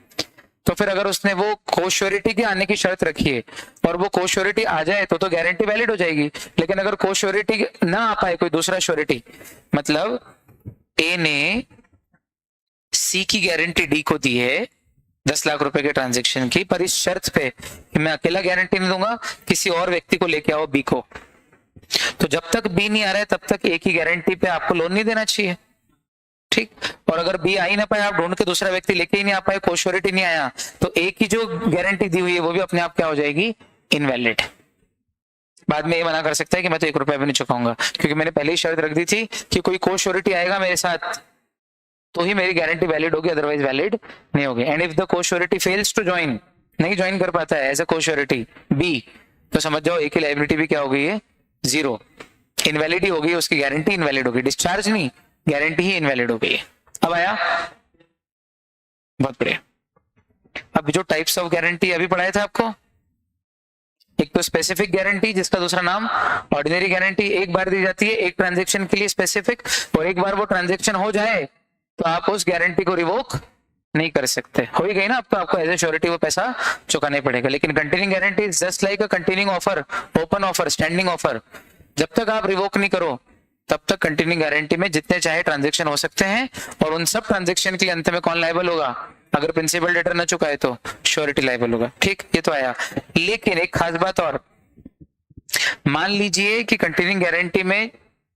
तो फिर अगर उसने वो को श्योरिटी की आने की शर्त रखी है और वो को श्योरिटी आ जाए तो गारंटी वैलिड हो जाएगी। लेकिन अगर को श्योरिटी ना आ पाए, कोई दूसरा श्योरिटी, मतलब ए ने सी की गारंटी डी को दी है 10 लाख रुपए के ट्रांजेक्शन की, पर इस शर्त पे कि मैं अकेला गारंटी नहीं दूंगा, किसी और व्यक्ति को लेके आओ बी को, तो जब तक बी नहीं आ रहा है तब तक ए की गारंटी पे आपको लोन नहीं देना चाहिए, ठीक। और अगर बी आ ही ना पाए, आप ढूंढ के दूसरा व्यक्ति लेके ही नहीं आ पाए, को श्योरिटी नहीं आया, तो ए की जो गारंटी दी हुई है वो भी अपने आप क्या हो जाएगी? इनवैलिड। बाद में ये मना कर सकता है कि मैं तो 1 रुपया भी नहीं चुकाऊंगा, क्योंकि मैंने पहले ही शर्त रख दी थी कि कोई को श्योरिटी आएगा मेरे साथ तो ही मेरी गारंटी वैलिड होगी, अदरवाइज वैलिड नहीं होगी। एंड इफ द को श्योरिटी फेल्स टू ज्वाइन, नहीं ज्वाइन कर पाता है एज अ को श्योरिटी बी, तो समझ जाओ ए की लायबिलिटी भी क्या हो गई है? 0, इनवैलिड ही होगी, उसकी गारंटी इनवैलिड होगी, डिस्चार्ज नहीं, गारंटी ही इनवैलिड हो गई है। अब आया? बहुत बढ़िया। अब जो टाइप्स ऑफ गारंटी अभी पढ़ाया था आपको, एक तो स्पेसिफिक गारंटी जिसका दूसरा नाम ऑर्डिनरी गारंटी, एक बार दी जाती है एक ट्रांजेक्शन के लिए स्पेसिफिक, और एक बार वो ट्रांजेक्शन हो जाए तो आप उस गारंटी को रिवोक नहीं कर सकते। हो ही गई ना, आपको एज ए श्योरिटी वो पैसा चुकाना पड़ेगा। लेकिन continuing guarantee is just like a continuing offer, open offer, standing offer, जब तक आप रिवोक नहीं करो तब तक कंटिन्यूइंग गारंटी में जितने चाहे ट्रांजेक्शन हो सकते हैं, और उन सब ट्रांजेक्शन के लिए अंत में कौन लायबल होगा? अगर प्रिंसिपल डेटर न चुकाए तो श्योरिटी लायबल होगा, ठीक। ये तो आया। लेकिन एक खास बात और, मान लीजिए कि कंटिन्यूइंग गारंटी में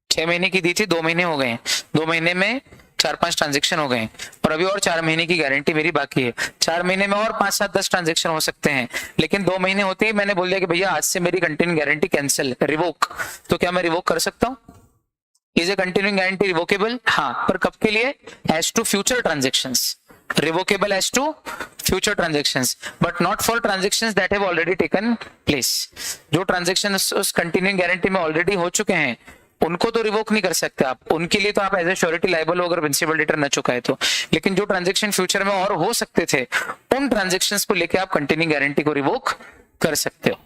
6 महीने की दी थी, 2 महीने हो गए, 2 महीने में 4-5 ट्रांजेक्शन हो गए, और अभी और 4 महीने की गारंटी मेरी बाकी है। 4 महीने में और 5-7-10 ट्रांजेक्शन हो सकते हैं, लेकिन 2 महीने होते ही मैंने बोल दिया कि भैया आज से मेरी कंटिन्यूइंग गारंटी कैंसिल, रिवोक। तो क्या मैं रिवोक कर सकता हूँ? Is a continuing guarantee revocable? हाँ, पर कब के लिए? As to future transactions, revocable as to future transactions, but not for transactions that have already taken place. जो ट्रांजेक्शन उस कंटिन्यूइंग गारंटी में ऑलरेडी हो चुके हैं उनको तो रिवोक नहीं कर सकते आप, उनके लिए तो आप एज ए श्योरिटी लायबल हो अगर प्रिंसिपल डेटर न चुकाए तो। लेकिन जो ट्रांजेक्शन फ्यूचर में और हो सकते थे, उन ट्रांजेक्शंस को लेके आप कंटिन्यूइंग गारंटी को रिवोक कर सकते हो।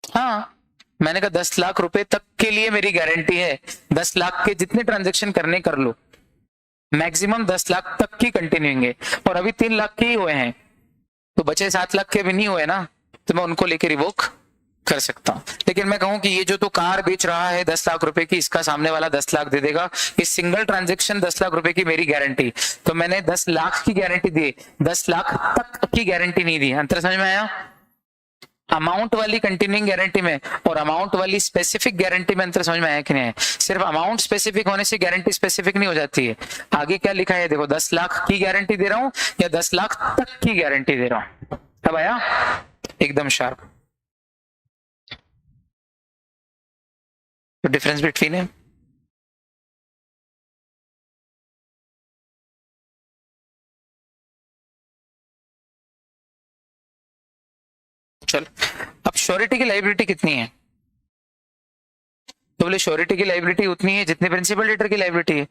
हाँ, मैंने कहा 10 लाख रुपए तक के लिए मेरी गारंटी है, 10 लाख के जितने ट्रांजेक्शन करने कर लो, मैक्सिमम 10 लाख तक की कंटिन्यूइंग है, और अभी 3 लाख के ही हुए हैं, तो बचे 7 लाख के भी नहीं हुए ना, तो मैं उनको लेके रिवोक कर सकता हूं। लेकिन मैं कहूं कि ये जो तो कार बेच रहा है 10 लाख रुपए की, इसका सामने वाला 10 लाख दे देगा, इस सिंगल ट्रांजेक्शन 10 लाख रुपए की मेरी गारंटी, तो मैंने 10 लाख की गारंटी दी, 10 लाख तक की गारंटी नहीं दी। अंतर समझ में आया? अमाउंट वाली कंटिन्यूइंग गारंटी में और अमाउंट वाली स्पेसिफिक गारंटी में अंतर समझ में आया कि नहीं? सिर्फ अमाउंट स्पेसिफिक होने से गारंटी स्पेसिफिक नहीं हो जाती है। आगे क्या लिखा है देखो, 10 लाख की गारंटी दे रहा हूं या 10 लाख तक की गारंटी दे रहा हूं। अब आया एकदम शार्प। तो डिफरेंस बिटवीन है, चल अब श्योरिटी की लायबिलिटी कितनी है? तो बोले श्योरिटी की लायबिलिटी उतनी है जितनी प्रिंसिपल डेटर की लायबिलिटी है।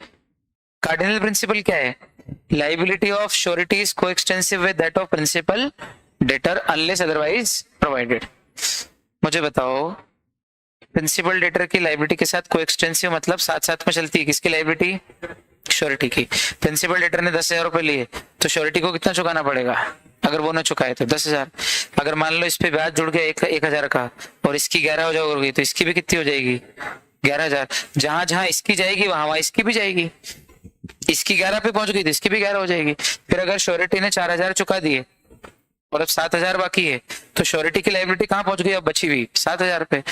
कार्डिनल प्रिंसिपल क्या है? Liability of surety is coextensive with that of principal debtor unless otherwise provided. मुझे बताओ, प्रिंसिपल डेटर की लायबिलिटी के साथ कोएक्सटेंसिव मतलब साथ साथ में चलती है, किसकी लायबिलिटी? श्योरिटी की। प्रिंसिपल डेटर ने 10,000 रुपए लिए, तो श्योरिटी को कितना चुकाना पड़ेगा? अगर वो ना चुकाए तो 10,000। अगर मान लो इस पे ब्याज जुड़ गया 1,000 का और इसकी 11 हो गई, तो इसकी भी कितनी हो जाएगी? 11,000। जहां जहां इसकी जाएगी वहां वहां इसकी भी जाएगी। इसकी 11 पे पहुंच गई तो इसकी भी 11 हो जाएगी। फिर अगर श्योरिटी ने 4,000 चुका दिए और अब 7,000 बाकी है, तो श्योरिटी की लायबिलिटी कहां पहुंच गई? अब बची हुई 7,000 पे।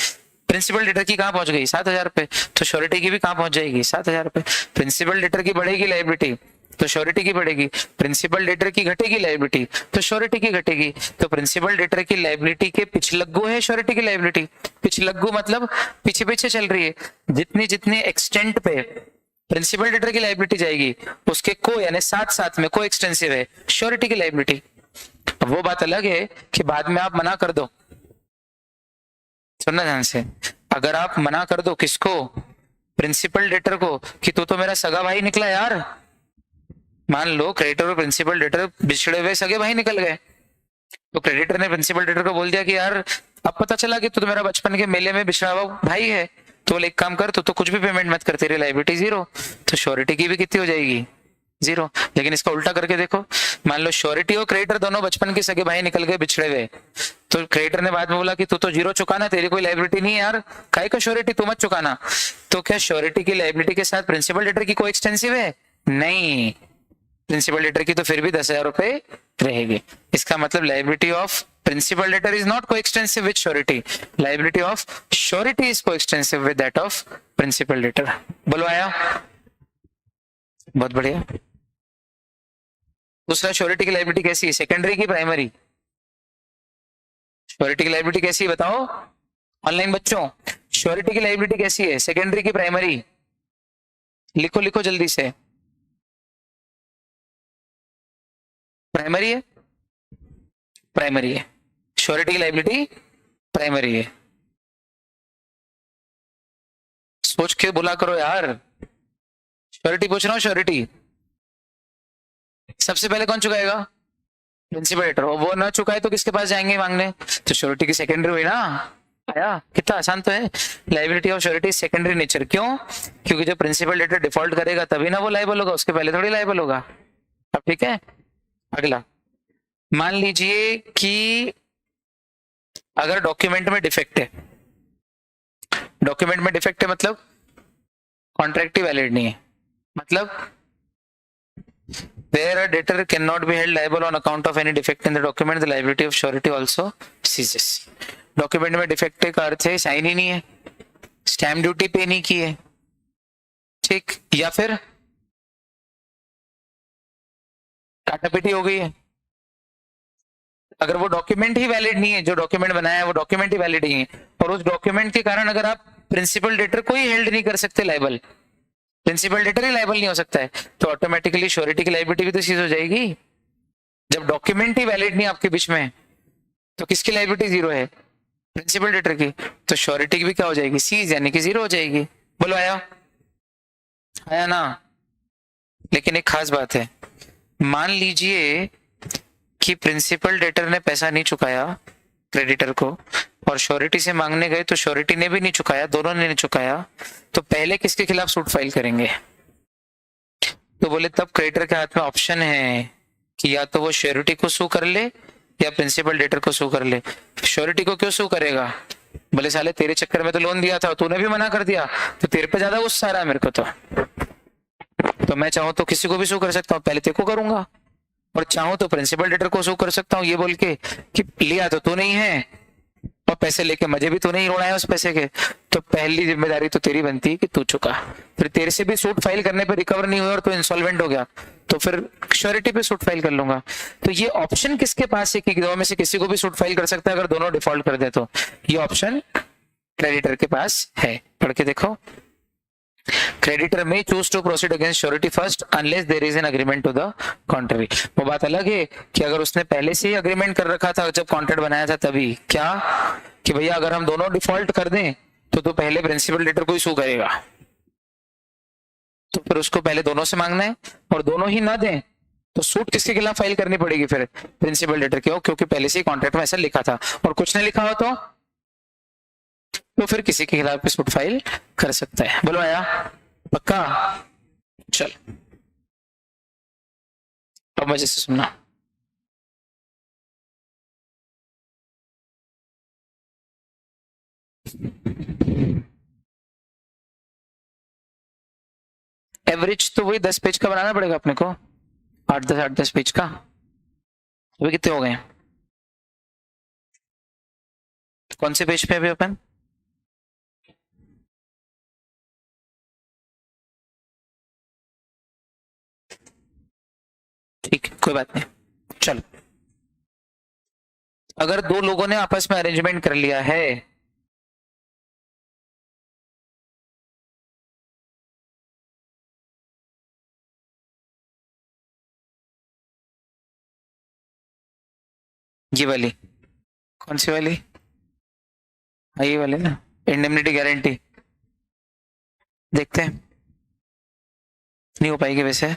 प्रिंसिपल डेटर की कहां पहुंच गई? 7,000 पे। तो श्योरिटी की भी कहां पहुंच जाएगी? 7,000 पे। प्रिंसिपल डेटर की बढ़ेगी लायबिलिटी तो श्योरिटी की बढ़ेगी, प्रिंसिपल डेटर की घटेगी लायबिलिटी तो श्योरिटी की घटेगी। तो प्रिंसिपल डेटर की लायबिलिटी के पिछलग्गू है श्योरिटी की लायबिलिटी। पिछलग्गू मतलब पीछे पीछे चल रही है, जितनी जितनी एक्सटेंट पे प्रिंसिपल डेटर की लायबिलिटी जाएगी उसके को यानी साथ साथ में को एक्सटेंसिव है श्योरिटी की लायबिलिटी। अब वो बात अलग है कि बाद में आप मना कर दो, सुनना ध्यान से, अगर आप मना कर दो किसको? प्रिंसिपल डेटर को, कि तू तो मेरा सगा भाई निकला यार। मान लो क्रेडिटर और प्रिंसिपल डेटर बिछड़े हुए सगे भाई निकल गए, तो क्रेडिटर ने प्रिंसिपल डेटर को बोल दिया कि यार अब पता चला कि तू तो मेरा बचपन के मेले में बिछड़ा हुआ भाई है, तो एक काम कर, तो कुछ भी पेमेंट मत कर, तेरी लायबिलिटी 0। तो श्योरिटी की भी कितनी हो जाएगी? 0। लेकिन इसका उल्टा करके देखो, मान लो श्योरिटी और क्रेडिटर दोनों बचपन के सगे भाई निकल गए बिछड़े हुए, तो क्रेडिटर ने बाद में बोला कि तू तो 0 चुकाना, तेरी कोई लायबिलिटी नहीं है यार, काहे का श्योरिटी, तू मत चुकाना। तो क्या श्योरिटी की लायबिलिटी के साथ प्रिंसिपल डेटर की कोई एक्सटेंसिव है? नहीं, प्रिंसिपल डेटर की तो फिर भी 10,000 रुपए रहेगी। इसका मतलब liability of principal debtor is not coextensive with surety, liability of surety is coextensive with that of principal debtor. बोलो आया? बहुत बढ़िया। दूसरा, श्योरिटी की लायबिलिटी कैसी है? सेकेंडरी की प्राइमरी? श्योरिटी की लायबिलिटी कैसी है बताओ ऑनलाइन बच्चों? श्योरिटी की लायबिलिटी कैसी है? सेकेंडरी की प्राइमरी? लिखो लिखो जल्दी से। प्राइमरी है, प्राइमरी है। श्योरिटी की लायबिलिटी प्राइमरी है। सोच के बोला करो यार, श्योरिटी पूछ रहा हूं, श्योरिटी सबसे पहले कौन चुकाएगा? Principal debtor. और वो ना चुकाए तो किसके पास जाएंगे मांगने? तो श्योरिटी की सेकेंडरी हुई ना। आया? कितना आसान तो है। Liability of surety secondary nature. क्यों? क्योंकि जब प्रिंसिपल डेटर डिफॉल्ट करेगा तभी ना वो लायबल होगा, उसके पहले थोड़ी लायबल होगा। अब ठीक है, अगला मान लीजिए कि अगर डॉक्यूमेंट में डिफेक्ट है, डॉक्यूमेंट में डिफेक्ट है मतलब कॉन्ट्रैक्ट ही वैलिड नहीं है, मतलब where a debtor cannot be held liable on account of any defect in the document, the liability of surety also ceases. Document में डिफेक्ट का अर्थ है साइन ही नहीं है, स्टैम्प ड्यूटी पे नहीं की है, ठीक, या फिर काटापीटी हो गई है। अगर वो डॉक्यूमेंट ही वैलिड नहीं है, जो डॉक्यूमेंट बनाया है वो डॉक्यूमेंट ही वैलिड नहीं है, और उस डॉक्यूमेंट के कारण अगर आप प्रिंसिपल डेटर को ही हेल्ड नहीं कर सकते लायबल, प्रिंसिपल डेटर ही लायबल नहीं हो सकता है, तो ऑटोमेटिकली श्योरिटी की लायबिलिटी भी तो सीज हो जाएगी। जब डॉक्यूमेंट ही वैलिड नहीं आपके बीच में, तो किसकी लायबिलिटी 0 है? प्रिंसिपल डेटर की। तो श्योरिटी की भी क्या हो जाएगी? सीज, यानी कि 0 हो जाएगी। बोलो आया? आया ना? लेकिन एक खास बात है, मान लीजिए कि प्रिंसिपल डेटर ने पैसा नहीं चुकाया क्रेडिटर को, और श्योरिटी से मांगने गए तो श्योरिटी ने भी नहीं चुकाया, दोनों ने नहीं चुकाया, तो पहले किसके खिलाफ सूट फाइल करेंगे? तो बोले तब क्रेडिटर के हाथ में ऑप्शन है कि या तो वो श्योरिटी को सू कर ले या प्रिंसिपल डेटर को सू कर ले। श्योरिटी को क्यों सू करेगा? बोले साले तेरे चक्कर में तो लोन दिया था, तूने भी मना कर दिया, तो तेरे पे ज्यादा गुस्सा आ रहा है मेरे को। तो मैं चाहूं तो किसी को भी सू कर सकता हूँ, पहले तेरे को करूंगा, और चाहूं तो प्रिंसिपल डेटर को सू कर सकता हूँ ये बोल के कि लिया तो तू नहीं है और पैसे लेके मुझे भी तो नहीं उड़ाया उस पैसे के, तो पहली जिम्मेदारी तो तेरी बनती है कि तू चुका। फिर तेरे से भी सूट फाइल करने पे रिकवर नहीं हुआ और तू इंसॉल्वेंट हो गया, तो फिर श्योरिटी पे सूट फाइल कर लूंगा। तो ये ऑप्शन किसके पास है कि दोनों में से किसी को भी सूट फाइल कर सकता है अगर दोनों डिफॉल्ट कर दे? तो ये ऑप्शन क्रेडिटर के पास है। पढ़ के देखो, creditor may choose to proceed against surety first unless there is an agreement to the contrary. वो बात अलग है कि अगर उसने पहले से ही अग्रीमेंट कर रखा था जब कॉन्ट्रैक्ट बनाया था तभी, क्या कि भैया अगर हम दोनों डिफॉल्ट कर दें तो तू पहले प्रिंसिपल डेटर को ही सू करेगा, तो फिर उसको पहले दोनों से मांगना है, और दोनों ही ना दें तो सूट किसके खिलाफ फाइल करनी पड़ेगी? फिर प्रिंसिपल डेटर के, क्योंकि पहले से ही कॉन्ट्रैक्ट में ऐसा लिखा था, और कुछ नहीं लिखा हो तो फिर किसी के खिलाफ भी सूट फाइल कर सकता है। बोलो आया पक्का? चल अब मजे से सुनना। एवरेज तो वही 10 पेज का बनाना पड़ेगा अपने को, 8-10 पेज का। अभी कितने हो गए? कौन से पेज पे अभी अपन? ठीक, कोई बात नहीं, चलो। अगर दो लोगों ने आपस में अरेंजमेंट कर लिया है, ये वाली कौन सी वाली? ये वाली ना, इंडेमनिटी गारंटी। देखते हैं, नहीं हो पाएगी वैसे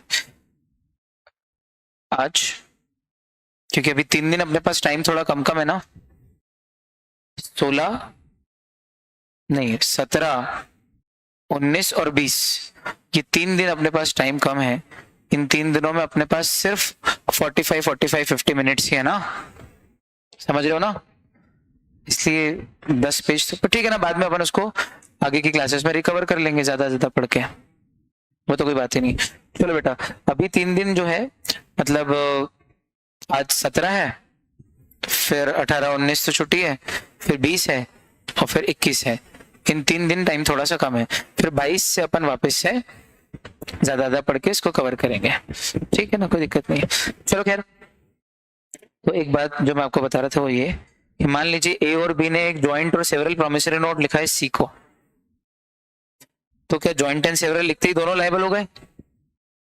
आज, क्योंकि अभी 3 दिन अपने पास टाइम थोड़ा कम कम है ना। 16 नहीं 17, 19 और 20, ये 3 दिन अपने पास टाइम कम है। इन 3 दिनों में अपने पास सिर्फ 45 मिनट्स ही है ना, समझ रहे हो ना? इसलिए 10 पेज तो ठीक है ना, बाद में अपन उसको आगे की क्लासेस में रिकवर कर लेंगे ज्यादा पढ़ के, वो तो कोई बात ही नहीं। चलो बेटा, अभी 3 दिन जो है, मतलब आज 17 है, फिर 18-19 तो छुट्टी है, फिर 20 है और फिर 21 है। इन 3 दिन टाइम थोड़ा सा कम है, फिर 22 से अपन वापस से ज्यादा पढ़ के इसको कवर करेंगे, ठीक है ना, कोई दिक्कत नहीं है। चलो खैर, तो एक बात जो मैं आपको बता रहा था वो ये कि मान लीजिए ए और बी ने एक ज्वाइंट और सेवरल प्रोमिसरी नोट लिखा है सी को, तो क्या ज्वाइंट एंड सेवरल लिखते ही दोनों लायबल हो गए?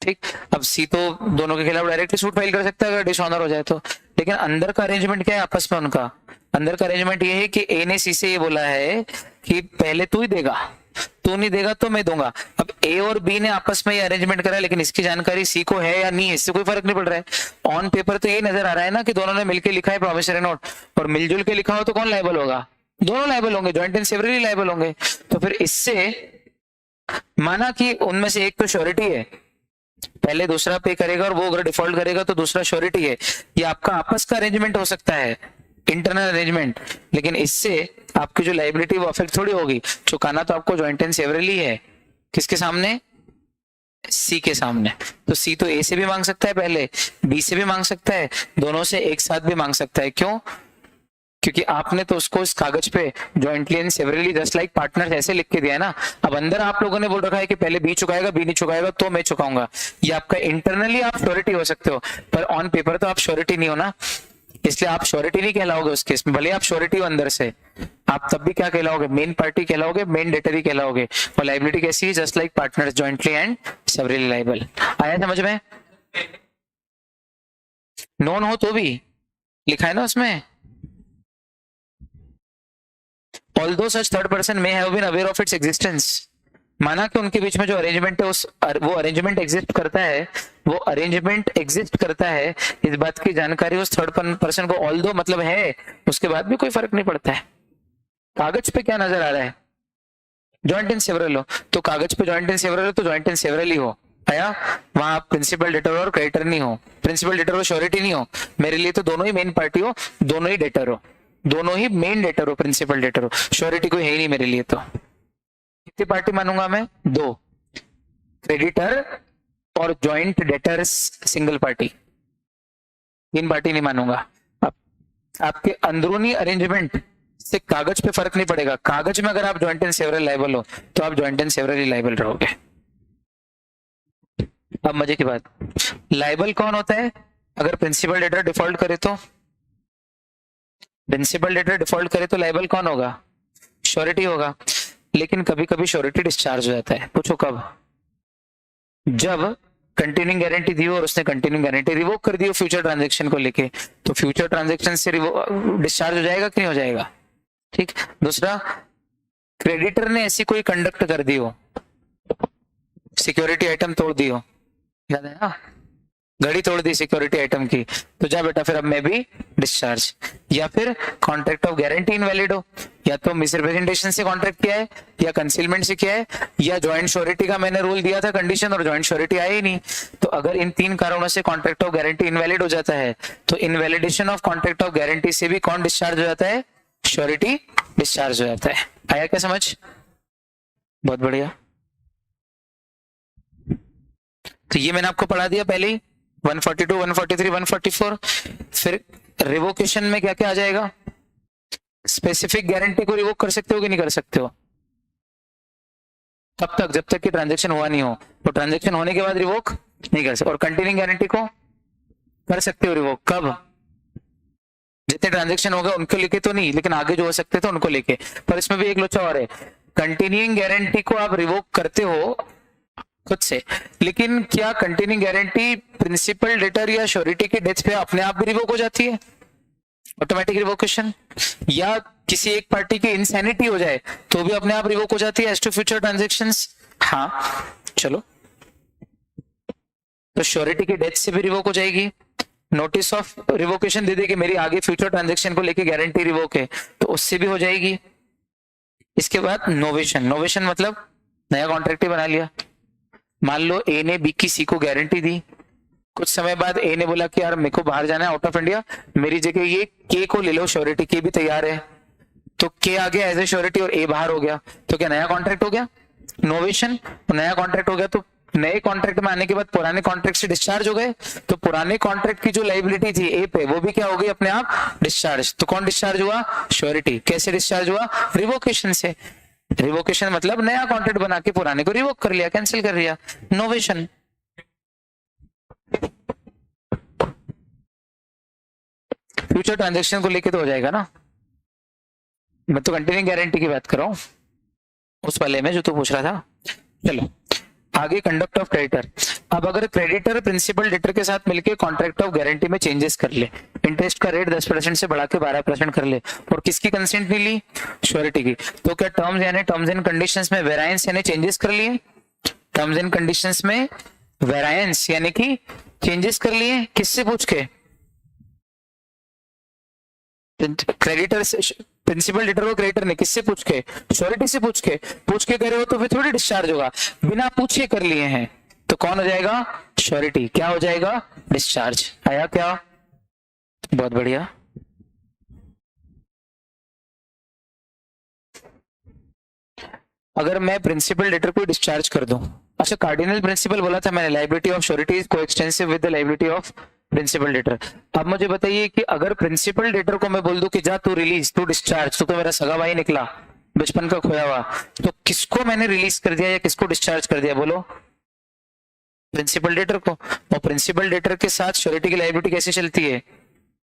ठीक, अब सी तो दोनों के खिलाफ डायरेक्टली सूट फाइल कर सकता है अगर डिसऑनर हो जाए तो, लेकिन अंदर का अरेंजमेंट क्या है आपस में उनका? अंदर का अरेंजमेंट ये है कि ए ने सी से ये बोला है कि पहले तू ही देगा, तू नहीं देगा तो मैं दूंगा। अब ए और बी ने आपस में ये अरेंजमेंट करा है, लेकिन इसकी जानकारी सी को है या नहीं है, इससे कोई फर्क नहीं पड़ रहा है। ऑन पेपर तो ये नजर आ रहा है ना कि दोनों ने मिलकर लिखा है प्रोमिसरी नोट, और मिलजुल के लिखा हो तो कौन लायबल होगा? दोनों लायबल होंगे, ज्वाइंट एंड सेवरली लायबल होंगे। तो फिर इससे माना कि उनमें से एक तो श्योरिटी है, पहले दूसरा पे करेगा, और वो अगर डिफॉल्ट करेगा तो दूसरा श्योरिटी है। ये आपका आपस का अरेंजमेंट हो सकता है, इंटरनल अरेंजमेंट, लेकिन इससे आपकी जो लाइबिलिटी वो अफेक्ट थोड़ी होगी। चुकाना तो आपको ज्वाइंट एंड सेवरली है, किसके सामने? सी के सामने। तो सी तो ए से भी मांग सकता है, पहले बी से भी मांग सकता है, दोनों से एक साथ भी मांग सकता है। क्यों? क्योंकि आपने तो उसको इस कागज पे jointly and severally just like partners ऐसे लिख के दिया है ना। अब अंदर आप लोगों ने बोल रखा है कि पहले बी चुकाएगा, बी नहीं चुकाएगा तो मैं चुकाऊंगा। ये आपका इंटरनली आप श्योरिटी हो सकते हो, पर ऑन पेपर तो आप श्योरिटी नहीं हो ना, इसलिए आप श्योरिटी नहीं कहलाओगे उस केस में। भले आप श्योरिटी हो अंदर से, आप तब भी क्या कहलाओगे? मेन पार्टी कहलाओगे, मेन डेटर ही कहलाओगे। और लाइबिलिटी कैसी है? Just like partners jointly and severally liable. आया समझ में? नॉन हो तो भी लिखा है ना उसमें, although such third person may have been aware of its existence। माना कि उनके बीच में जो अरेंजमेंट है वो अरेंजमेंट एग्जिस्ट करता है, वो अरेंजमेंट एग्जिस्ट करता है, इस बात की जानकारी उस थर्ड पर्सन को ऑल्दो मतलब है, उसके बाद भी कोई फर्क नहीं पड़ता है। कागज पे क्या नजर आ रहा है? जॉइंट एंड सेवरल हो, तो कागज पे जॉइंट एंड सेवरल हो तो जॉइंट एंड सेवरल ही हो। आया? वहां प्रिंसिपल डेटर और क्रेडिटर नहीं हो, प्रिंसिपल डेटर और श्योरिटी नहीं हो। मेरे लिए तो दोनों ही मेन पार्टी हो, दोनों ही डेटर हो, दोनों ही मेन डेटर हो, प्रिंसिपल डेटर हो, श्योरिटी कोई है ही नहीं मेरे लिए। तो कितनी पार्टी मानूंगा मैं? दो, क्रेडिटर और जॉइंट डेटर्स सिंगल पार्टी, तीन पार्टी नहीं मानूंगा। अब आपके अंदरूनी अरेंजमेंट से कागज पे फर्क नहीं पड़ेगा। कागज में अगर आप जॉइंट एंड सेवरल लायबल हो तो आप joint and several he liable रहोगे। अब मजे की बात, लायबल कौन होता है? अगर प्रिंसिपल डेटर डिफॉल्ट करे तो, प्रिंसिपल डेटर डिफॉल्ट करे तो लायबल कौन होगा? श्योरिटी होगा। लेकिन कभी कभी श्योरिटी डिस्चार्ज हो जाता है। पूछो कब? जब कंटिन्यूइंग गारंटी दी हो और उसने कंटिन्यूइंग गारंटी रिवोक कर दी हो फ्यूचर ट्रांजैक्शन को लेके, तो फ्यूचर ट्रांजैक्शन से डिस्चार्ज हो जाएगा कि नहीं हो जाएगा? ठीक। दूसरा, क्रेडिटर ने ऐसी कोई कंडक्ट कर दी हो, सिक्योरिटी आइटम तोड़ दी हो, याद है ना, घड़ी तोड़ दी सिक्योरिटी आइटम की, तो जा बेटा फिर अब मैं भी डिस्चार्ज। या फिर कॉन्ट्रैक्ट ऑफ गारंटी इनवैलिड हो, या तो मिसरिप्रेजेंटेशन से कॉन्ट्रैक्ट किया है, या कंसीलमेंट से किया है, या ज्वाइंट श्योरिटी का मैंने रूल दिया था कंडीशन और ज्वाइंट श्योरिटी आई ही नहीं। तो अगर इन तीन कारणों से कॉन्ट्रैक्ट ऑफ गारंटी इनवैलिड हो जाता है तो invalidation of contract of guarantee से भी कौन डिस्चार्ज हो जाता है? श्योरिटी डिस्चार्ज हो जाता है। आया क्या समझ? बहुत बढ़िया। तो ये मैंने आपको पढ़ा दिया पहले ही, 142, 143, 144। फिर रिवोकेशन में क्या क्या आ जाएगा? स्पेसिफिक गारंटी को रिवोक कर सकते हो कि नहीं कर सकते हो? तब तक जब तक कि ट्रांजैक्शन हुआ नहीं हो, तो ट्रांजैक्शन होने के बाद रिवोक नहीं कर सकते। और कंटिन्यूइंग गारंटी को कर सकते हो रिवोक कब? जितने ट्रांजैक्शन हो गए उनको लेके तो नहीं, लेकिन आगे जो हो सकते थे उनको लेके। पर इसमें भी एक लोचा और है, कंटिन्यूइंग गारंटी को आप रिवोक करते हो खुद से, लेकिन क्या कंटिन्यूइंग गारंटी प्रिंसिपल डेटर या श्योरिटी की डेथ पे अपने आप भी रिवोक हो जाती है? Automatic revocation. या किसी एक पार्टी की इंसैनिटी हो जाए तो भी अपने आप रिवोक हो जाती है एज टू फ्यूचर ट्रांजैक्शंस। हाँ चलो, तो श्योरिटी की डेथ से भी रिवोक हो जाएगी। नोटिस ऑफ रिवोकेशन दे दे कि मेरी आगे फ्यूचर ट्रांजैक्शन को लेके गारंटी रिवोक है, तो उससे भी हो जाएगी। इसके बाद नोवेशन। नोवेशन मतलब नया कॉन्ट्रैक्ट ही बना लिया। मान लो ए ने बी की सी को गारंटी दी, कुछ समय बाद ए ने बोला कि यार मेरे को बाहर जाना है आउट ऑफ इंडिया, मेरी जगह ये के को ले लो, श्योरिटी के भी तैयार है, तो के आ गया एज ए श्योरिटी और ए बाहर हो गया, तो क्या नया कॉन्ट्रैक्ट हो गया? नोवेशन। नया कॉन्ट्रैक्ट हो गया तो नए कॉन्ट्रैक्ट में आने के बाद पुराने कॉन्ट्रैक्ट से डिस्चार्ज हो गए, तो पुराने कॉन्ट्रैक्ट की जो लायबिलिटी थी ए पे वो भी क्या हो गई अपने आप डिस्चार्ज। तो कौन डिस्चार्ज हुआ? श्योरिटी। कैसे डिस्चार्ज हुआ? रिवोकेशन से। रिवोकेशन मतलब नया कॉन्ट्रैक्ट बना के पुराने को रिवोक कर लिया, कैंसिल कर लिया, नोवेशन। फ्यूचर ट्रांजैक्शन को लेके तो हो जाएगा ना, मैं तो कंटिन्यूइंग गारंटी की बात कर रहा हूं उस वाले में जो तू पूछ रहा था। चलो आगे, कंडक्ट ऑफ क्रेडिटर। अब अगर क्रेडिटर प्रिंसिपल डेटर के साथ मिलकर कॉन्ट्रैक्ट ऑफ गारंटी में चेंजेस कर ले, इंटरेस्ट का रेट 10% से बढ़ा के 12% कर ले, और किसकी कंसेंट नहीं ली? श्योरिटी की, तो क्या टर्म्स यानी टर्म्स एंड कंडीशंस में वेरायंस यानी चेंजेस कर लिए? टर्म्स एंड कंडीशंस में वेरायंस यानी कि चेंजेस कर लिए, किससे पूछ के? क्रेडिटर से, प्रिंसिपल डेटर और क्रेडिटर ने किससे पूछ के? श्योरिटी से पूछ के करे हो तो फिर थोड़ी डिस्चार्ज होगा। बिना पूछे कर लिए हैं तो कौन हो जाएगा? श्योरिटी। क्या हो जाएगा? डिस्चार्ज। आया क्या? बहुत बढ़िया। अगर मैं प्रिंसिपल डेटर को डिस्चार्ज कर दूं, अच्छा कार्डिनल प्रिंसिपल बोला था मैंने, liability of surety is coextensive with the liability of principal debtor. अब मुझे बताइए कि अगर प्रिंसिपल डेटर को मैं बोल दूं कि जा तू रिलीज, तू डिस्चार्ज, तो मेरा सगा भाई निकला बचपन का खोया हुआ, तो किसको मैंने रिलीज कर दिया या किसको डिस्चार्ज कर दिया? बोलो। प्रिंसिपल डेटर को। और प्रिंसिपल डेटर के साथ श्योरिटी की लायबिलिटी कैसे चलती है?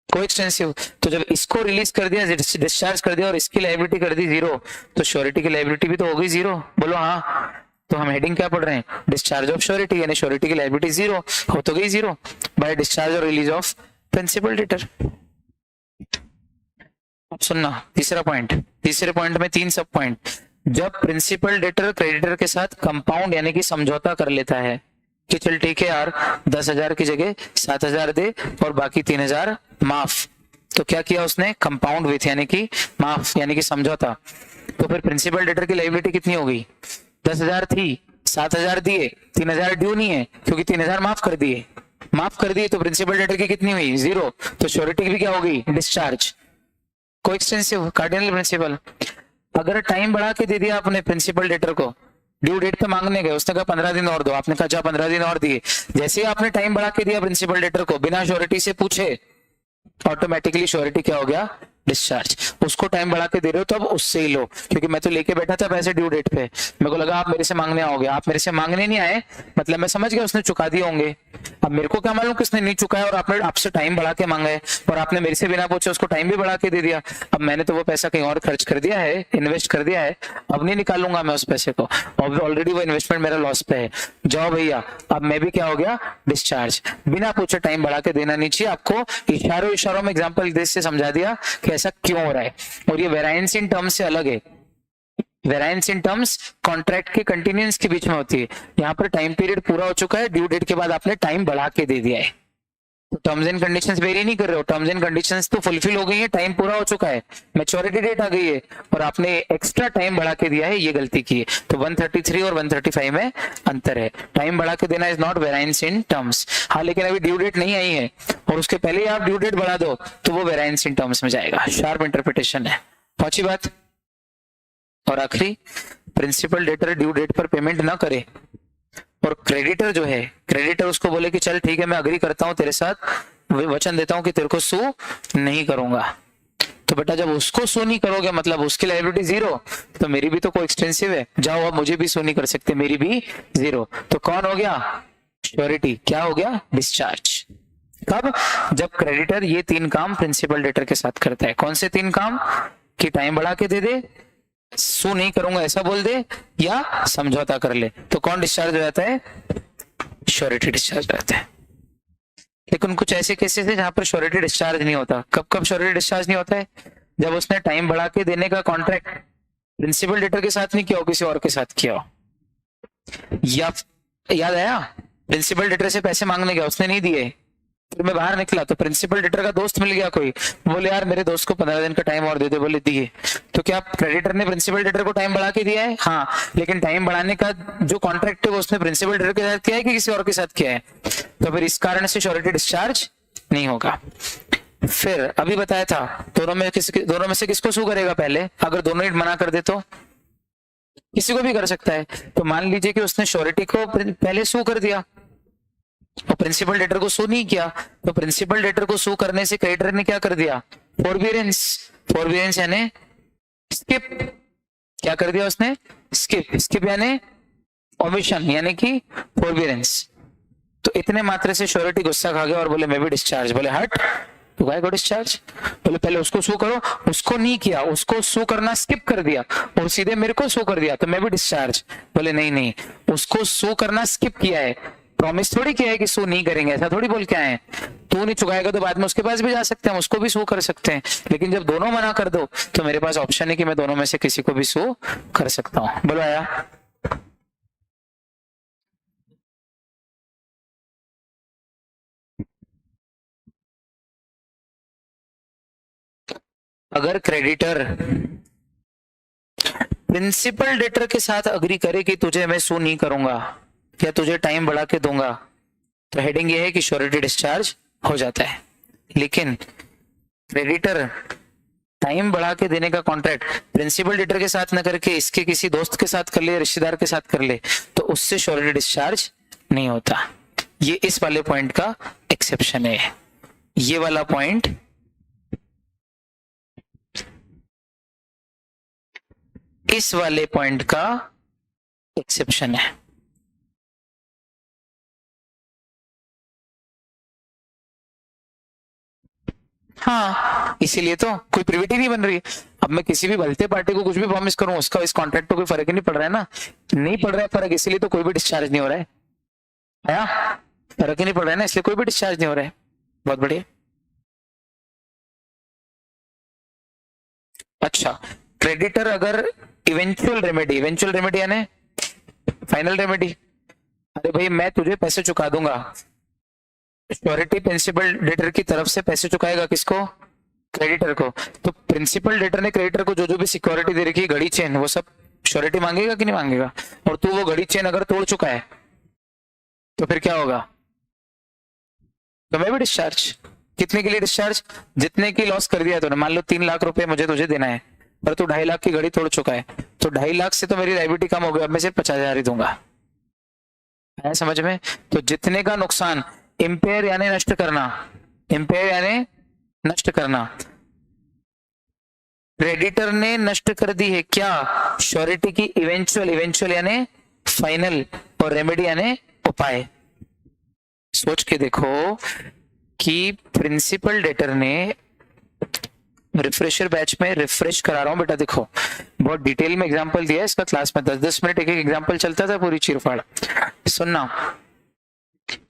कोएक्सटेंसिव। तो जब इसको रिलीज कर दिया, डिस्चार्ज कर दिया और इसकी लायबिलिटी कर दी जीरो, तो श्योरिटी की लायबिलिटी भी तो हो गई जीरो। बोलो हाँ। तो हम हेडिंग क्या पढ़ रहे हैं? डिस्चार्ज ऑफ श्योरिटी, यानी श्योरिटी की लायबिलिटी जीरो हो तो गई जीरो बाय डिस्चार्ज और रिलीज ऑफ प्रिंसिपल डेटर। अब सुनना तीसरा पॉइंट। तीसरे पॉइंट में 3 सब पॉइंट। जब प्रिंसिपल डेटर क्रेडिटर के साथ कंपाउंड यानी कि समझौता कर लेता है कि चल ठीक है यार 10,000 की जगह 7,000 दे और बाकी 3,000 माफ, तो क्या किया उसने, कंपाउंड विथ यानी कि माफ यानी कि समझौता। तो फिर प्रिंसिपल डेटर की लायबिलिटी कितनी होगी, 10,000 थी, 7,000 दिए, 3,000 ड्यू नहीं है क्योंकि 3,000 माफ कर दिए तो प्रिंसिपल डेटर की कितनी हुई, 0। तो श्योरिटी की भी क्या होगी, डिस्चार्ज। Coextensive cardinal principle. अगर टाइम बढ़ा के दे दिया आपने प्रिंसिपल डेटर को, ड्यू डेट पे मांगने गए, उसने कहा 15 दिन और दो, आपने कहा जा 15 दिन और दिए, जैसे ही आपने टाइम बढ़ा के दिया प्रिंसिपल डेटर को बिना श्योरिटी से पूछे, ऑटोमेटिकली श्योरिटी क्या हो गया, डिस्चार्ज। उसको टाइम बढ़ा के दे रहे हो तो अब उससे ही लो, क्योंकि मैं तो लेके बैठा था पैसे ड्यू डेट पे, मेरे को लगा आप मेरे से मांगने आओगे, आप मेरे से मांगने नहीं आए, मतलब मैं समझ गया उसने चुका दिए होंगे। अब मेरे को क्या मालूम किसने नहीं चुकाया और आपने आपसे टाइम बढ़ा के मांगा है, और आपने मेरे से बिना पूछे उसको टाइम भी बढ़ा के दे दिया। अब मैंने तो वो पैसा कहीं और खर्च कर दिया है, इन्वेस्ट कर दिया है, अब नहीं निकालूंगा मैं उस पैसे को, ऑलरेडी वो इन्वेस्टमेंट मेरा लॉस पे है, जाओ भैया। अब मैं भी क्या हो गया, डिस्चार्ज। बिना पूछे टाइम बढ़ा के देना नहीं चाहिए। आपको इशारों में एग्जाम्पल दे से समझा दिया कि ऐसा क्यों हो रहा है। और ये वेरायंस इन टर्म्स से अलग है, वेरायंस इन टर्म्स कॉन्ट्रैक्ट के कंटिन्यूएंस के बीच में होती है। यहाँ पर टाइम पीरियड पूरा हो चुका है, ड्यू डेट के बाद आपने टाइम बढ़ा के दे दिया है, तो टर्म्स एंड कंडीशंस वेरी नहीं कर रहे हो, टर्म्स एंड कंडीशंस तो फुलफिल हो गई है, टाइम पूरा हो चुका है, मैच्योरिटी डेट आ गई है, और आपने एक्स्ट्रा टाइम बढ़ा के दिया है, ये गलती की है। तो 133 और 135 में अंतर है। टाइम बढ़ा के देना is not variance in terms. हाँ, लेकिन अभी ड्यू डेट नहीं आई है और उसके पहले ही आप ड्यू डेट बढ़ा दो तो वो वेरायंस इन टर्म्स में जाएगा। शार्प इंटरप्रिटेशन है। पहुंची बात। और आखिरी, प्रिंसिपल डेटर ड्यू डेट पर पेमेंट ना करे और क्रेडिटर जो है, क्रेडिटर उसको बोले कि चल ठीक है मैं अग्री करता हूं तेरे साथ, वचन देता हूं कि तेरे को सू नहीं करूंगा। तो बेटा जब उसको सू नहीं करोगे मतलब उसकी लायबिलिटी 0, तो मेरी भी तो कोई एक्सटेंसिव है, जाओ अब मुझे भी सू नहीं कर सकते, मेरी भी 0। तो कौन हो गया, श्योरिटी। क्या हो गया, डिस्चार्ज। कब, जब क्रेडिटर ये 3 काम प्रिंसिपल डेटर के साथ करता है। कौन से 3 काम, कि टाइम बढ़ा के दे दे, सू नहीं करूंगा ऐसा बोल दे, या समझौता कर ले, तो कौन डिस्चार्ज हो जाता है, श्योरिटी डिस्चार्ज हो जाता है। लेकिन कुछ ऐसे केसेस है जहां पर श्योरिटी डिस्चार्ज नहीं होता। कब कब श्योरिटी डिस्चार्ज नहीं होता है, जब उसने टाइम बढ़ा के देने का कॉन्ट्रैक्ट प्रिंसिपल डेटर के साथ नहीं किया हो, किसी और के साथ किया हो। या याद आया, प्रिंसिपल डेटर से पैसे मांगने गया, उसने नहीं दिए, फिर मैं बाहर निकला तो प्रिंसिपल डेटर का दोस्त मिल गया कोई, बोले यार मेरे दोस्त को 15 दिन का टाइम और दे दे, बोले दिए। तो क्या क्रेडिटर ने प्रिंसिपल डेटर को टाइम बढ़ा के दिया है, हाँ, लेकिन टाइम बढ़ाने का जो कॉन्ट्रैक्ट है वो उसने प्रिंसिपल डेटर के साथ किया है कि किसी और के साथ किया है, तो फिर इस कारण से श्योरिटी डिस्चार्ज नहीं होगा। फिर अभी बताया था दोनों में से किसको सू करेगा पहले, अगर दोनों ही मना कर दे तो किसी को भी कर सकता है। तो मान लीजिए कि उसने श्योरिटी को पहले सू कर दिया और प्रिंसिपल डेटर को सू नहीं किया, तो प्रिंसिपल डेटर को सू करने से क्रेडिटर ने क्या कर दिया, फॉरबियरेंस। फॉरबियरेंस यानी स्किप, क्या कर दिया उसने, स्किप। स्किप यानी ओमिशन यानी कि फॉरबियरेंस। तो इतने मात्र से श्योरिटी गुस्सा खा गया और बोले मैं भी डिस्चार्ज। बोले हट, तो काय को डिस्चार्ज, बोले पहले उसको सू करो, उसको नहीं किया, उसको सू करना स्किप कर दिया और सीधे मेरे को सू कर दिया, तो मैं भी डिस्चार्ज। बोले नहीं नहीं, उसको सू करना स्किप किया है, प्रॉमिस थोड़ी किया है कि सू नहीं करेंगे, ऐसा थोड़ी बोल के आए हैं। तू नहीं चुकाएगा तो बाद में उसके पास भी जा सकते हैं, उसको भी सू कर सकते हैं, लेकिन जब दोनों मना कर दो तो मेरे पास ऑप्शन है कि मैं दोनों में से किसी को भी सू कर सकता हूं। बोलो आया। अगर क्रेडिटर प्रिंसिपल डेटर के साथ अग्री करे कि तुझे मैं सू नहीं करूंगा या तुझे टाइम बढ़ा के दूंगा, तो हेडिंग ये है कि श्योरिटी डिस्चार्ज हो जाता है। लेकिन क्रेडिटर टाइम बढ़ा के देने का कॉन्ट्रैक्ट प्रिंसिपल डेटर के साथ न करके इसके किसी दोस्त के साथ कर ले, रिश्तेदार के साथ कर ले, तो उससे श्योरिटी डिस्चार्ज नहीं होता। ये इस वाले पॉइंट का एक्सेप्शन है, ये वाला पॉइंट इस वाले पॉइंट का एक्सेप्शन है। हाँ, इसीलिए तो कोई प्रिविटी नहीं बन रही है। अब मैं किसी भी भलते पार्टी को कुछ भी प्रॉमिस करूं, उसका इस कॉन्ट्रैक्ट पे कोई फर्क ही नहीं पड़ रहा है ना, नहीं पड़ रहा है फर्क, इसीलिए तो कोई भी डिस्चार्ज नहीं हो रहा है। आया, फर्क ही नहीं पड़ रहा है ना, इसलिए कोई भी डिस्चार्ज नहीं हो रहा है। बहुत बढ़िया। अच्छा, क्रेडिटर अगर इवेंचुअल रेमेडी यानी फाइनल रेमेडी, अरे भाई मैं तुझे पैसे चुका दूंगा, श्योरिटी प्रिंसिपल डेटर की तरफ से पैसे चुकाएगा किसको, क्रेडिटर को। तो प्रिंसिपल डेटर ने क्रेडिटर को जो जो भी सिक्योरिटी दे रखी है, घड़ी चेन, वो सब श्योरिटी मांगेगा कि नहीं मांगेगा? और तू वो घड़ी चेन अगर तोड़ चुका है तो फिर क्या होगा? तो मैं भी डिस्चार्ज। कितने के लिए डिस्चार्ज? जितने की लॉस कर दिया तूने। मान लो 3 लाख रुपए मुझे तुझे देना है, पर तू 2.5 लाख की घड़ी तोड़ चुका है, तो 2.5 लाख से तो मेरी लायबिलिटी कम हो गई, अब मैं सिर्फ 50,000 ही दूंगा। है समझ में? तो जितने का नुकसान, इंपेयर यानी नष्ट करना, इंपेयर यानी नष्ट करना, क्रेडिटर ने नष्ट कर दी है क्या? श्योरिटी की इवेंचुअल, इवेंचुअल यानी फाइनल, और रेमेडी यानी उपाय। सोच के देखो कि प्रिंसिपल डेटर ने, रिफ्रेशर बैच में रिफ्रेश करा रहा हूं बेटा, देखो बहुत डिटेल में एग्जांपल दिया है इसका क्लास में, 10-10 मिनट एक एक एग्जांपल चलता था, पूरी चीरफाड़। सुनना,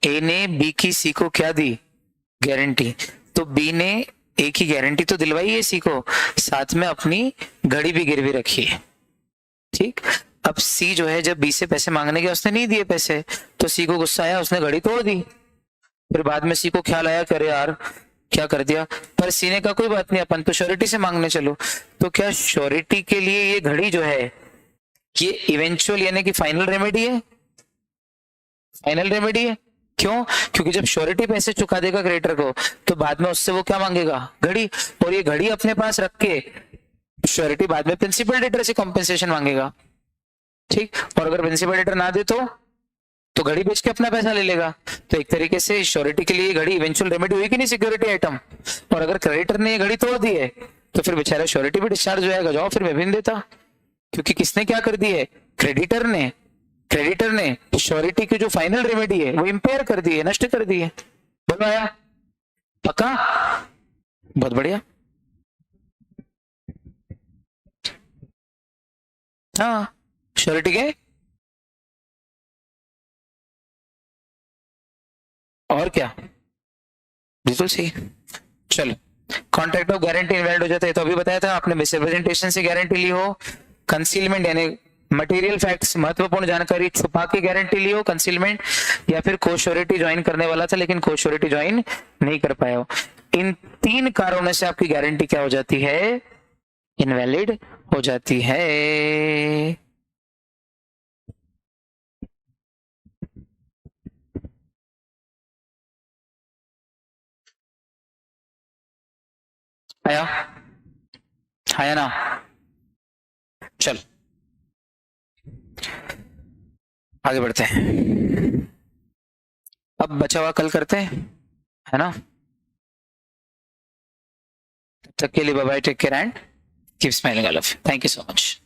ए ने बी की सी को क्या दी? गारंटी। तो बी ने ए की गारंटी तो दिलवाई है सी को, साथ में अपनी घड़ी भी गिरवी रखी है, ठीक। अब सी जो है जब बी से पैसे मांगने के, उसने नहीं दिए पैसे, तो सी को गुस्सा आया, उसने घड़ी तोड़ दी। फिर बाद में सी को ख्याल आया, करे यार क्या कर दिया, पर सी ने कहा कोई बात नहीं, अपन तो श्योरिटी से मांगने चलो। तो क्या श्योरिटी के लिए ये घड़ी जो है ये इवेंचुअल यानी कि फाइनल रेमेडी है? फाइनल रेमेडी है। क्यों? क्योंकि जब श्योरिटी पैसे चुका देगा क्रेडिटर को, तो बाद में उससे वो क्या मांगेगा? घड़ी। और ये घड़ी अपने पास रख के श्योरिटी बाद में प्रिंसिपल डेटर से कॉम्पेंसेशन मांगेगा, ठीक। और अगर प्रिंसिपल डेटर ना दे तो घड़ी बेच के अपना पैसा ले लेगा। तो एक तरीके से श्योरिटी के लिए घड़ी इवेंचुअल रेमेडी हुई कि नहीं, सिक्योरिटी आइटम। और अगर क्रेडिटर ने ये घड़ी तोड़ दी है तो फिर बेचारा श्योरिटी भी डिस्चार्ज हो जाएगा। जाओ फिर मैं भी नहीं देता, क्योंकि किसने क्या कर दी है? क्रेडिटर ने। क्रेडिटर ने श्योरिटी की जो फाइनल रेमेडी है वो इंपेयर कर दी है, नष्ट कर दी है। बोलो आया? पक्का? बहुत बढ़िया। हाँ, श्योरिटी के और क्या, बिल्कुल सही। चलो, कॉन्ट्रैक्ट ऑफ गारंटी इनवैलिड हो जाता है, तो अभी बताया था आपने, मिसरिप्रेजेंटेशन से गारंटी ली हो, कंसीलमेंट यानी मटेरियल फैक्ट्स, महत्वपूर्ण जानकारी छुपा के गारंटी ली हो, कंसीलमेंट, या फिर को श्योरिटी ज्वाइन करने वाला था लेकिन को श्योरिटी ज्वाइन नहीं कर पाया हो। इन 3 कारणों से आपकी गारंटी क्या हो जाती है? इनवैलिड हो जाती है। आया? आया ना? चल आगे बढ़ते हैं। अब बचा हुआ कल करते हैं, है ना? तब तक के लिए bye bye, take care and keep smiling. I love you, thank you so much.